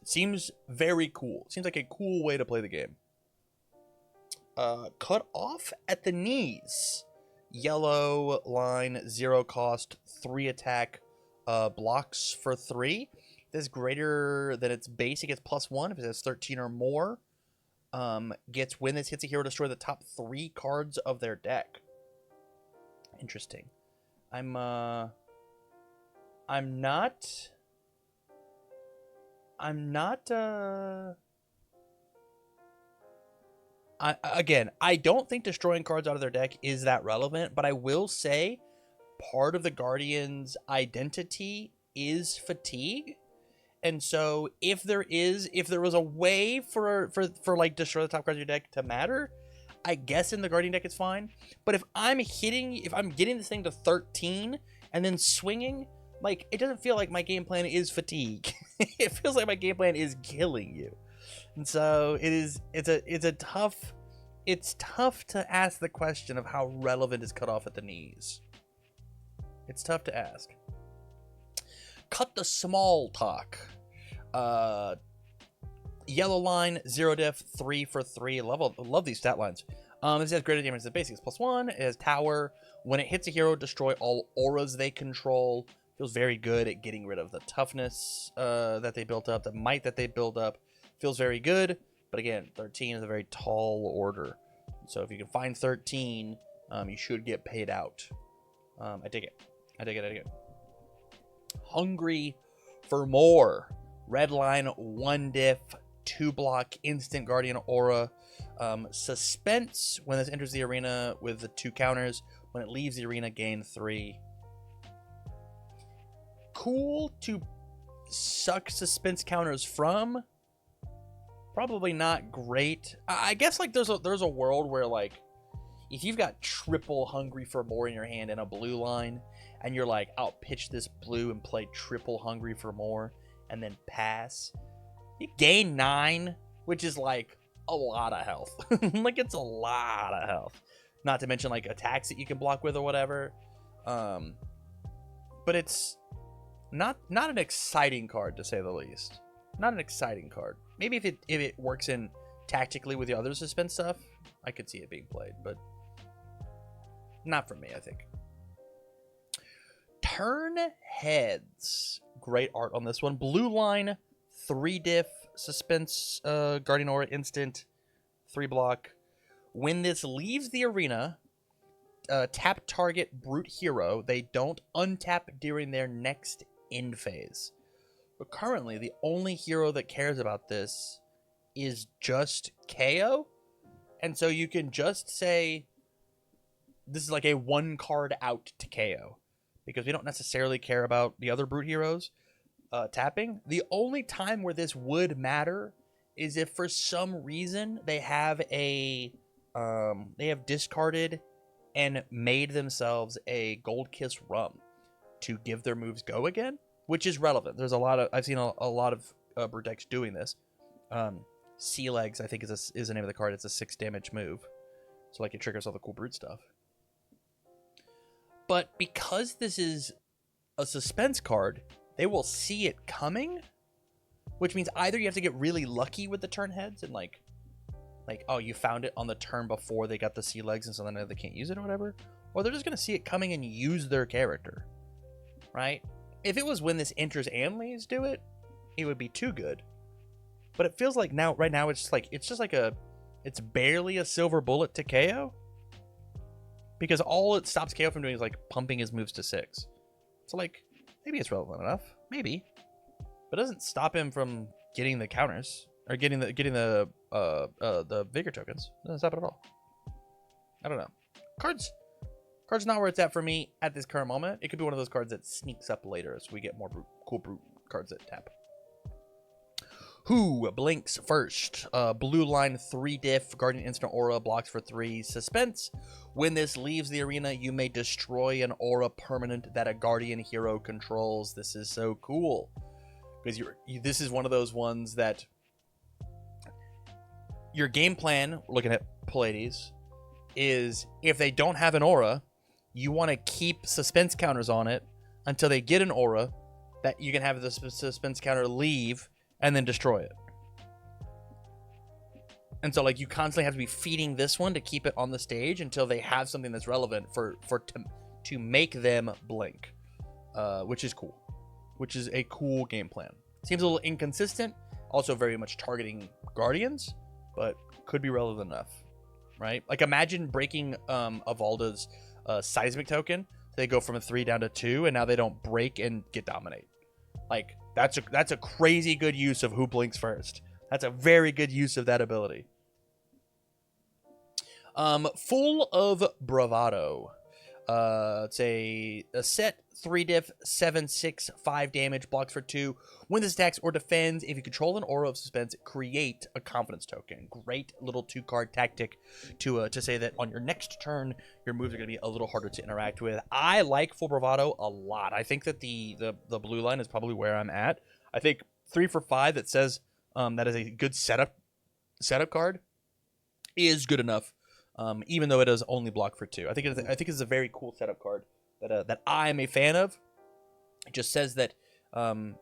Seems very cool. Seems like a cool way to play the game. Cut off at the knees. Yellow line, 0 cost, 3 attack, blocks for 3. If this is greater than its base, it gets +1. If it has 13 or more, gets, when this hits a hero, destroy the top 3 cards of their deck. Interesting. I'm not again, I don't think destroying cards out of their deck is that relevant, but I will say part of the Guardian's identity is fatigue. And so if there was a way for like destroy the top cards of your deck to matter, I guess in the Guardian deck it's fine. But if I'm getting this thing to 13 and then swinging, like, it doesn't feel like my game plan is fatigue. It feels like my game plan is killing you. And so it's tough to ask the question of how relevant is cut off at the knees. It's tough to ask. Cut the small talk. Yellow line, 0 diff, 3 for 3. Love these stat lines. This has greater damage than basics, +1. It has tower. When it hits a hero, destroy all auras they control. Feels very good at getting rid of the toughness that they built up, the might that they build up. Feels very good, but again, 13 is a very tall order. So if you can find 13, you should get paid out. I dig it. Hungry for more. Red line, 1 diff, 2 block, instant guardian aura. Suspense, when this enters the arena with the 2 counters. When it leaves the arena, gain 3. Cool to suck suspense counters from. Probably not great. I guess, like, there's a world where, like, if you've got triple Hungry for More in your hand and a blue line, and you're like, I'll pitch this blue and play triple hungry for more, and then pass. You gain 9, which is like a lot of health. Like, it's a lot of health. Not to mention like attacks that you can block with or whatever. But it's not an exciting card, to say the least. Not an exciting card. Maybe if it works in tactically with the other suspense stuff, I could see it being played, but not for me, I think. Turn heads. Great art on this one. Blue line, 3 diff, suspense, Guardian Aura instant, 3 block. When this leaves the arena, tap target brute hero. They don't untap during their next end phase. But currently, the only hero that cares about this is just KO. And so you can just say, this is like a 1 card out to KO. Because we don't necessarily care about the other brute heroes tapping. The only time where this would matter is if for some reason they have discarded and made themselves a Gold Kiss Rum to give their moves go again, which is relevant. There's I've seen a lot of brute decks doing this. Sea Legs, I think, is the name of the card. It's a 6 damage move, so like it triggers all the cool brute stuff. But because this is a suspense card, they will see it coming, which means either you have to get really lucky with the turn heads and like oh, you found it on the turn before they got the Sea Legs and so then they can't use it or whatever, or they're just going to see it coming and use their character, right? If it was when this enters and leaves do it, it would be too good. But it feels like right now it's barely a silver bullet to KO. Because all it stops KO from doing is like pumping his moves to 6. So like maybe it's relevant enough, maybe, but it doesn't stop him from getting the counters or getting the vigor tokens. It doesn't stop it at all. I don't know. Cards not where it's at for me at this current moment. It could be one of those cards that sneaks up later as we get more cool brute cards that tap. Who blinks first? Blue line, 3 diff, Guardian Instant Aura, blocks for 3, suspense. When this leaves the arena, you may destroy an aura permanent that a Guardian hero controls. This is so cool. Because this is one of those ones that your game plan, looking at Pallades, is if they don't have an aura, you want to keep suspense counters on it until they get an aura that you can have the suspense counter leave and then destroy it. And so like you constantly have to be feeding this one to keep it on the stage until they have something that's relevant to make them blink, which is cool, which is a cool game plan. Seems a little inconsistent, also very much targeting Guardians, but could be relevant enough, right? Like imagine breaking Avalda's seismic token. They go from a 3 down to 2, and now they don't break and get dominate. Like that's a crazy good use of who blinks first. That's a very good use of that ability. Full of Bravado. It's a set 3 diff, 7/6, 5 damage, blocks for 2. When this attacks or defends, if you control an aura of suspense, create a confidence token. Great little 2-card tactic to say that on your next turn, your moves are going to be a little harder to interact with. I like Full Bravado a lot. I think that the blue line is probably where I'm at. I think 3 for 5 that says that is a good setup card is good enough. Even though it does only block for 2. I think it's a very cool setup card that I'm a fan of. It just says that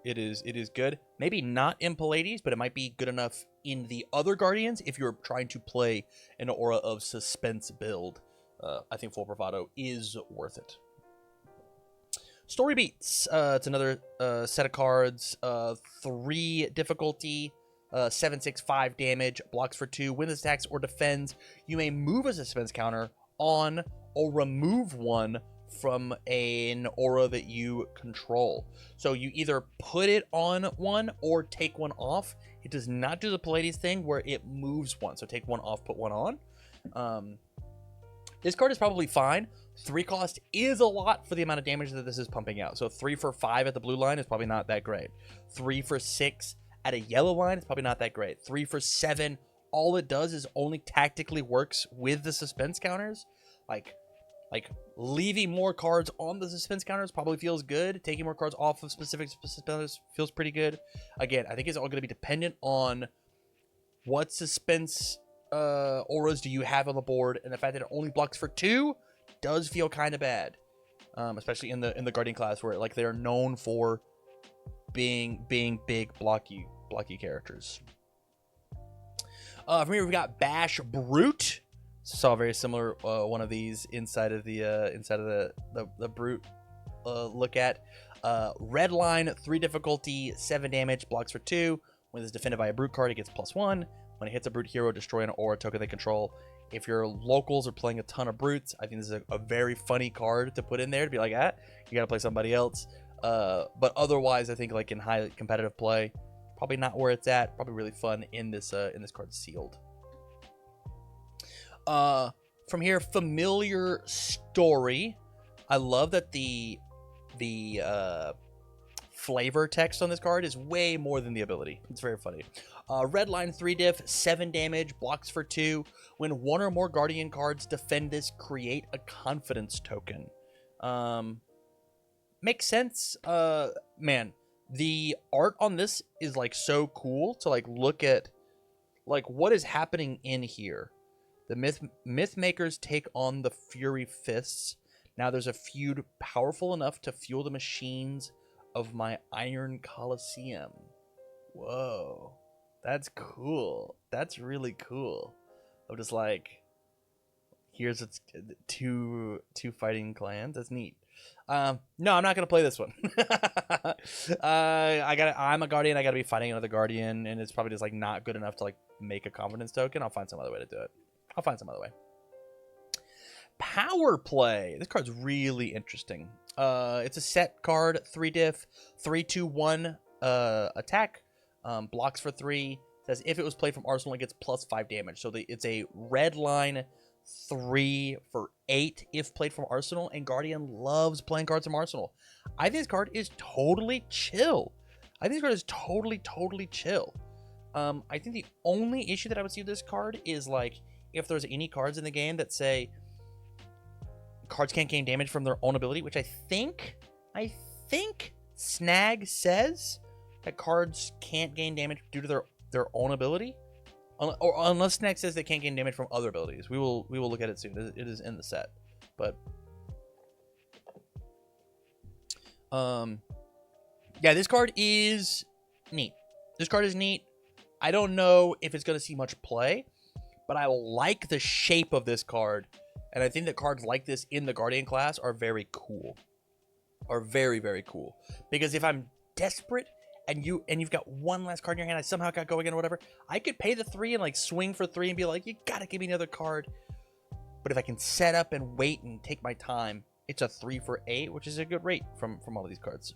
it is good. Maybe not in Pallades, but it might be good enough in the other Guardians if you're trying to play an aura of suspense build. I think Full Bravado is worth it. Story Beats. It's another set of cards. 3 difficulty. 7/6, 5 damage, blocks for 2. When this attacks or defends, you may move a suspense counter on or remove one from an aura that you control. So you either put it on one or take one off. It does not do the Pallades thing where it moves one. So take one off, put one on. This card is probably fine. 3 cost is a lot for the amount of damage that this is pumping out. So 3 for 5 at the blue line is probably not that great. 3 for 6 at a yellow line, it's probably not that great. 3 for 7, all it does is only tactically works with the suspense counters. Like, Like, leaving more cards on the suspense counters probably feels good. Taking more cards off of specific suspense feels pretty good. Again, I think it's all going to be dependent on what suspense auras do you have on the board, and the fact that it only blocks for 2 does feel kind of bad, especially in the Guardian class, where like they're known for being big blocky characters. From here we've got Bash Brute. Saw a very similar one of these inside of the Brute look at. Red line, 3 difficulty, 7 damage, blocks for 2. When it's defended by a Brute card, it gets +1. When it hits a Brute hero, destroy an aura token they control. If your locals are playing a ton of Brutes, I think this is a very funny card to put in there to be like, you gotta play somebody else. But otherwise, I think like in high competitive play, probably not where it's at. Probably really fun in this card Sealed. From here, Familiar Story. I love that the flavor text on this card is way more than the ability. It's very funny. Red line, 3 diff, 7 damage, blocks for 2. When 1 or more Guardian cards defend this, create a confidence token. Makes sense. Man, the art on this is like so cool to like look at like what is happening in here. The myth makers take on the Fury Fists. Now there's a feud powerful enough to fuel the machines of my Iron Coliseum. Whoa. That's cool. That's really cool. I'm just like, here's its two fighting clans. That's neat. No, I'm not gonna play this one. I'm a Guardian. I gotta be fighting another Guardian, and it's probably just like not good enough to like make a confidence token. I'll find some other way to do it. Power Play. This card's really interesting. It's a set card, 3 diff, 3/2/1 attack, blocks for 3. Says if it was played from Arsenal, it gets +5 damage. So it's a red line, 3 for 8 if played from Arsenal, and Guardian loves playing cards from Arsenal. I think this card is totally chill. I think the only issue that I would see with this card is like if there's any cards in the game that say cards can't gain damage from their own ability, which I think Snag says that cards can't gain damage due to their own ability, or unless Snag says they can't gain damage from other abilities. We will look at it soon. It is in the set, but yeah, this card is neat. I don't know if it's going to see much play, but I like the shape of this card, and I think that cards like this in the Guardian class are very cool. Very, very cool. Because if I'm desperate and you've got one last card in your hand, I somehow got going in or whatever, I could pay the 3 and like swing for 3 and be like, you gotta give me another card. But if I can set up and wait and take my time, it's a 3 for 8, which is a good rate from all of these cards.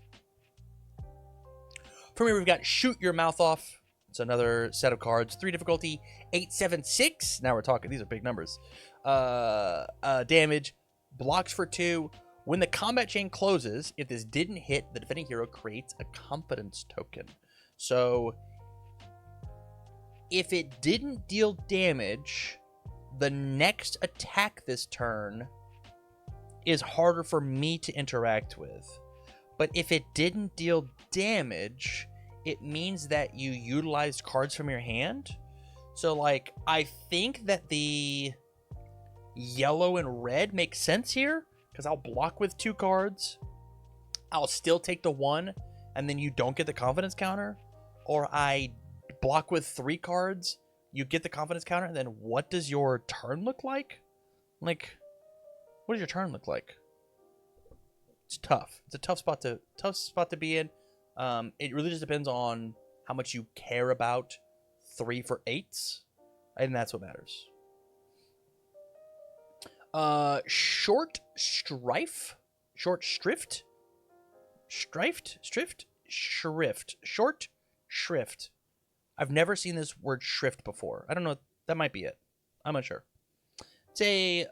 From here, we've got Shoot Your Mouth Off. It's another set of cards. 3 difficulty, 8/7/6. Now we're talking. These are big numbers. Damage, blocks for 2. When the combat chain closes, if this didn't hit, the defending hero creates a confidence token. So if it didn't deal damage, the next attack this turn is harder for me to interact with. But if it didn't deal damage, it means that you utilized cards from your hand. So like, I think that the yellow and red makes sense here, because I'll block with 2 cards, I'll still take the 1, and then you don't get the confidence counter. Or I block with 3 cards, you get the confidence counter, and then what does your turn look like? Like, what does your turn look like? It's tough. It's a tough spot to be in. It really just depends on how much you care about 3 for 8s, and that's what matters. Short Shrift. Short Shrift. I've never seen this word shrift before. I don't know. That might be it. I'm not sure. It's a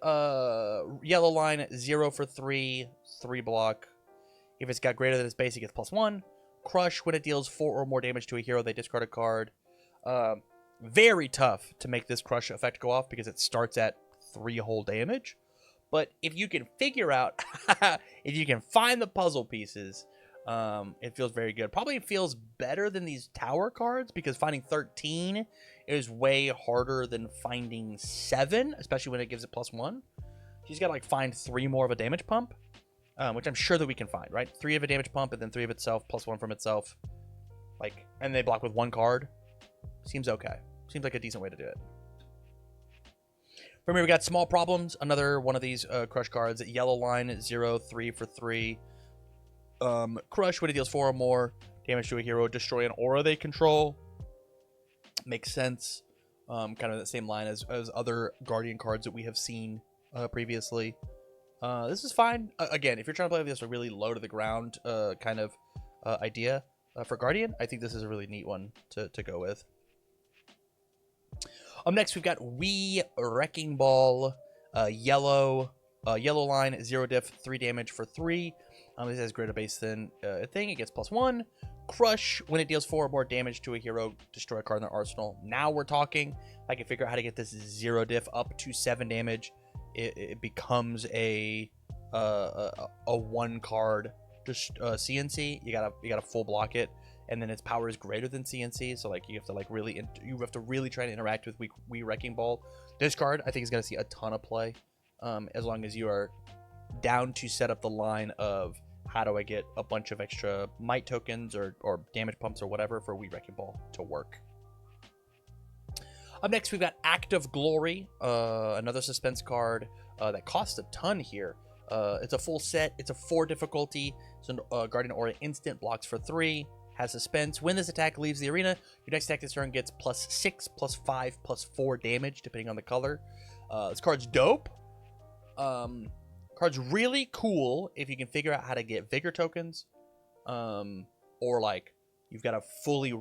yellow line, 0 for 3, 3 block. If it's got greater than its base, it gets +1. Crush, when it deals 4 or more damage to a hero, they discard a card. Very tough to make this crush effect go off because it starts at 3 whole damage. But if you can figure out, if you can find the puzzle pieces, it feels very good. Probably feels better than these tower cards because finding 13 is way harder than finding 7, especially when it gives it +1. She's got to like find 3 more of a damage pump, which I'm sure that we can find, right? 3 of a damage pump and then 3 of itself +1 from itself. Like, and they block with 1 card. Seems okay. Seems like a decent way to do it. For me, we got Small Problems. Another one of these crush cards. Yellow line, 0, 3 for 3. Crush when it deals 4 or more damage to a hero. Destroy an aura they control. Makes sense. Kind of the same line as other Guardian cards that we have seen previously. This is fine. Again, if you're trying to play this a really low to the ground kind of idea for Guardian, I think this is a really neat one to go with. Up next, we've got Wii Wrecking Ball, yellow line, 0 diff, 3 damage for 3. This has greater base than a thing. It gets +1. Crush, when it deals 4 or more damage to a hero, destroy a card in their arsenal. Now we're talking. I can figure out how to get this 0 diff up to 7 damage. It becomes a 1 card just CNC. You gotta full block it. And then its power is greater than CNC, so like you have to really try to interact with Wii Wrecking Ball. This card I think is gonna see a ton of play, as long as you are down to set up the line of how do I get a bunch of extra might tokens or damage pumps or whatever for Wii Wrecking Ball to work. Up next, we've got Act of Glory, another suspense card that costs a ton here. It's a full set. It's a 4 difficulty. So Guardian Aura instant, blocks for 3. Has suspense. When this attack leaves the arena, your next attack this turn gets +6, +5, +4 damage, depending on the color. This card's dope. Card's really cool if you can figure out how to get Vigor tokens. Or like, you've got a fully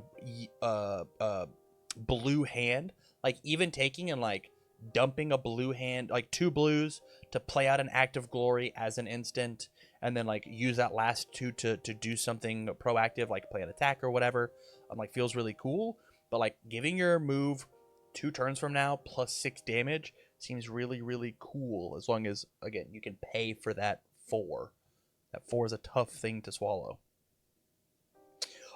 blue hand. Like, even taking and like dumping a blue hand, like 2 blues to play out an Act of Glory as an instant, and then like use that last 2 to do something proactive, like play an attack or whatever. Like, feels really cool. But like, giving your move 2 turns from now +6 damage seems really, really cool, as long as, again, you can pay for that 4. That 4 is a tough thing to swallow.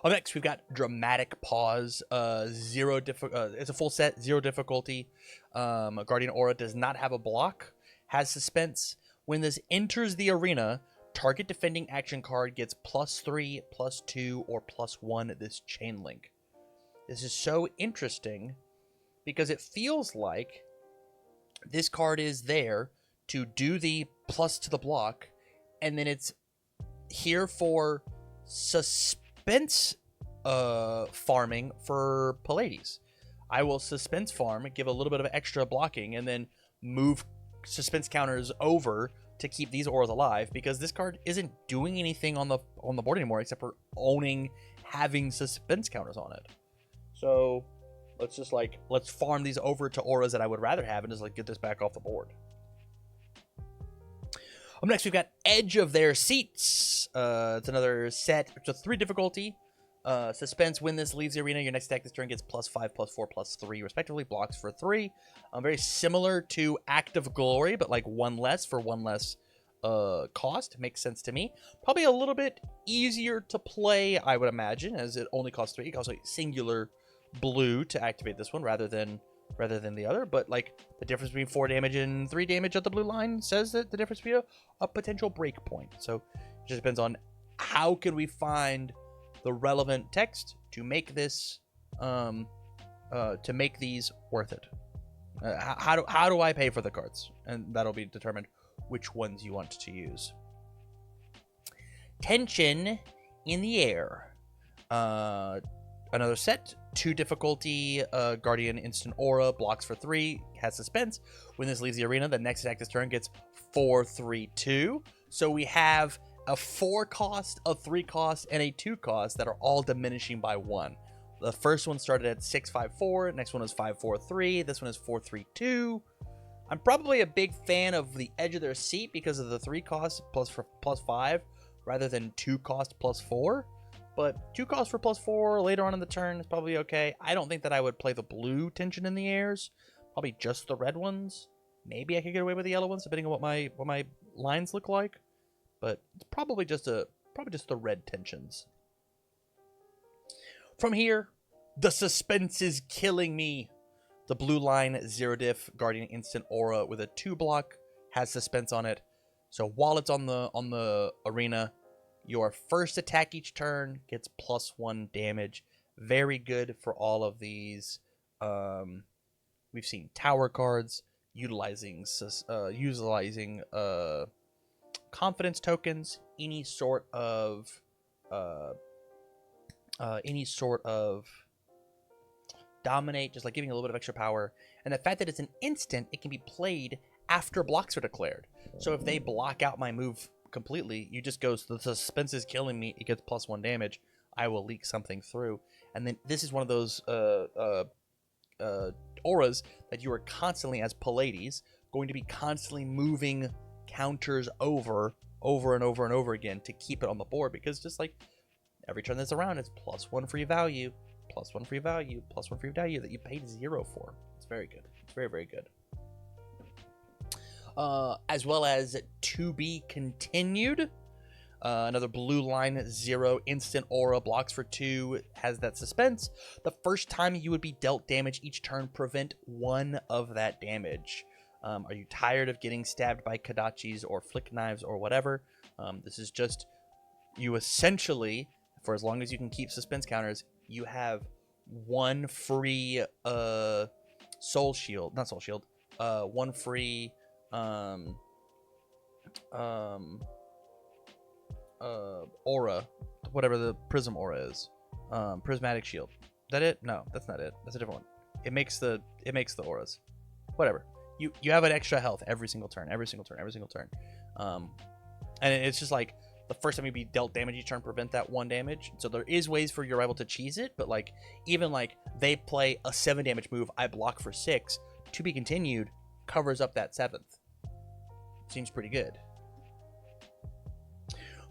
Up next, we've got Dramatic Pause. It's a full set, 0 difficulty. Guardian Aura does not have a block. Has suspense. When this enters the arena, target defending action card gets +3, +2, or +1 this chain link. This is so interesting because it feels like this card is there to do the plus to the block, and then it's here for suspense farming for Pallades. I will suspense farm, give a little bit of extra blocking, and then move suspense counters over to keep these auras alive, because this card isn't doing anything on the board anymore except for having suspense counters on it. So let's farm these over to auras that I would rather have and just like get this back off the board. Up next, we've got Edge of Their Seats. It's another set. It's a 3 difficulty. Suspense. When this leaves the arena, your next attack this turn gets +5, +4, +3, respectively. Blocks for 3. Very similar to Act of Glory, but like 1 less for 1 less cost. Makes sense to me. Probably a little bit easier to play, I would imagine, as it only costs 3. It costs a singular blue to activate this one rather than the other. But like, the difference between 4 damage and 3 damage at the blue line says that the difference between a potential break point. So it just depends on how can we find the relevant text to make this to make these worth it. How do I pay for the cards? And that'll be determined which ones you want to use. Tension in the Air. Another set, 2 difficulty, Guardian instant aura, blocks for 3, has suspense. When this leaves the arena, the next attack this turn gets 4, 3, 2. So we have a 4 cost, a 3 cost, and a 2 cost that are all diminishing by 1. The first one started at 6, 5, 4. Next one is 5, 4, 3. This one is 4, 3, 2. I'm probably a big fan of the Edge of Their Seat because of the 3 cost plus 5 rather than 2 cost plus 4. But 2 costs for +4 later on in the turn is probably okay. I don't think that I would play the blue Tension in the Airs. Probably just the red ones. Maybe I could get away with the yellow ones depending on what my lines look like, but it's probably just the red tensions. From here, the suspense is killing me. The blue line 0 diff Guardian instant aura with a 2 block has suspense on it. So while it's on the arena, your first attack each turn gets +1 damage. Very good for all of these. We've seen tower cards utilizing confidence tokens, any sort of dominate, just like giving a little bit of extra power. And the fact that it's an instant, it can be played after blocks are declared. So if they block out my move completely, you just go, the suspense is killing me, it gets +1 damage, I will leak something through. And then this is one of those auras that you are constantly, as Pallades, going to be constantly moving counters over and over and over again to keep it on the board, because just like every turn that's around, it's +1 free value, +1 free value, +1 free value that you paid 0 for. It's very good. It's very, very good. As well as to be continued. Another blue line 0 instant aura, blocks for 2, has that suspense. The first time you would be dealt damage each turn, prevent 1 of that damage. Are you tired of getting stabbed by Kodachis or flick knives or whatever? This is just, you essentially, for as long as you can keep suspense counters, you have 1 free soul shield, not soul shield, 1 free aura, whatever the prism aura is, prismatic shield. Is that it? No, that's not it. That's a different one. It makes the auras. Whatever. You have an extra health every single turn. And it's just like the first time you be dealt damage each turn, prevent that 1 damage. So there is ways for your rival to cheese it, but like even like they play a 7 damage move, I block for 6. To be continued covers up that 7th. Seems pretty good.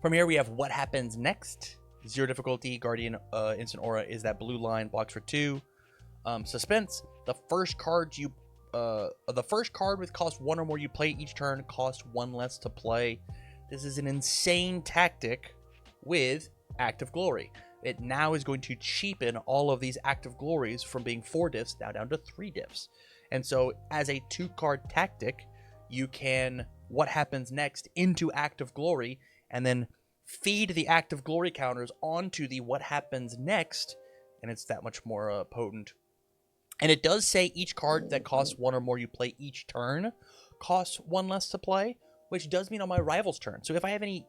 From here we have what happens next. 0 difficulty Guardian instant aura is that blue line, blocks for 2. Suspense. The first card with cost 1 or more you play each turn costs 1 less to play. This is an insane tactic with Active Glory. It now is going to cheapen all of these Active Glories from being 4 diffs now down to 3 diffs. And so as a 2-card tactic, you can what happens next into Active Glory and then feed the Active Glory counters onto the what happens next, and it's that much more potent. And it does say each card that costs 1 or more you play each turn costs 1 less to play, which does mean on my rival's turn. So if I have any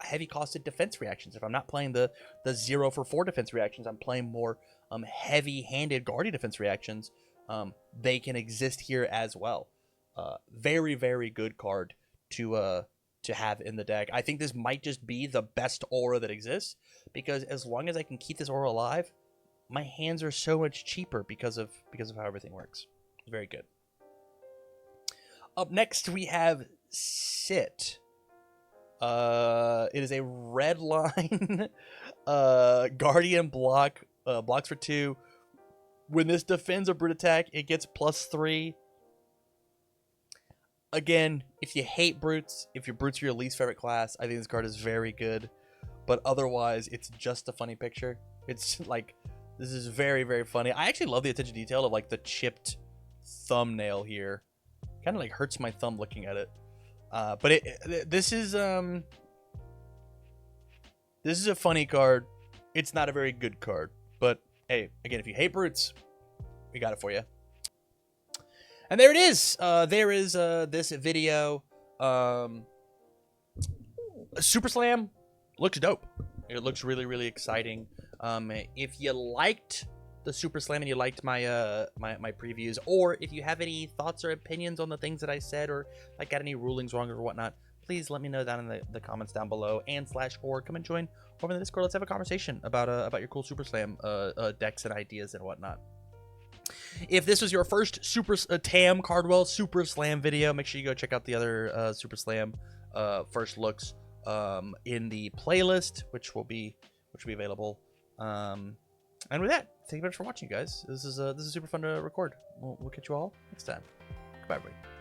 heavy costed defense reactions, if I'm not playing the 0 for 4 defense reactions, I'm playing more heavy-handed Guardian defense reactions, they can exist here as well. Very, very good card to have in the deck. I think this might just be the best aura that exists, because as long as I can keep this aura alive, my hands are so much cheaper because of how everything works. Very good. Up next we have Sit. It is a red line Guardian block, blocks for 2. When this defends a brute attack, it gets +3. Again, if you hate brutes, if your brutes are your least favorite class, I think this card is very good. But otherwise, it's just a funny picture. It's like, this is very, very funny. I actually love the attention to detail of like the chipped thumbnail here. Kind of like hurts my thumb looking at it. But this is a funny card. It's not a very good card. But hey, again, if you hate brutes, we got it for you. And there it is. There is this video. Super Slam looks dope. It looks really, really exciting. If you liked the Super Slam and you liked my my previews, or if you have any thoughts or opinions on the things that I said, or like got any rulings wrong or whatnot, please let me know down in the comments down below, and or come and join over in the Discord. Let's have a conversation about your cool Super Slam decks and ideas and whatnot. If this was your first Tam Cardwell Super Slam video, make sure you go check out the other Super Slam first looks in the playlist, which will be available. And with that, thank you very much for watching, guys. This is super fun to record. We'll catch you all next time. Goodbye, everybody.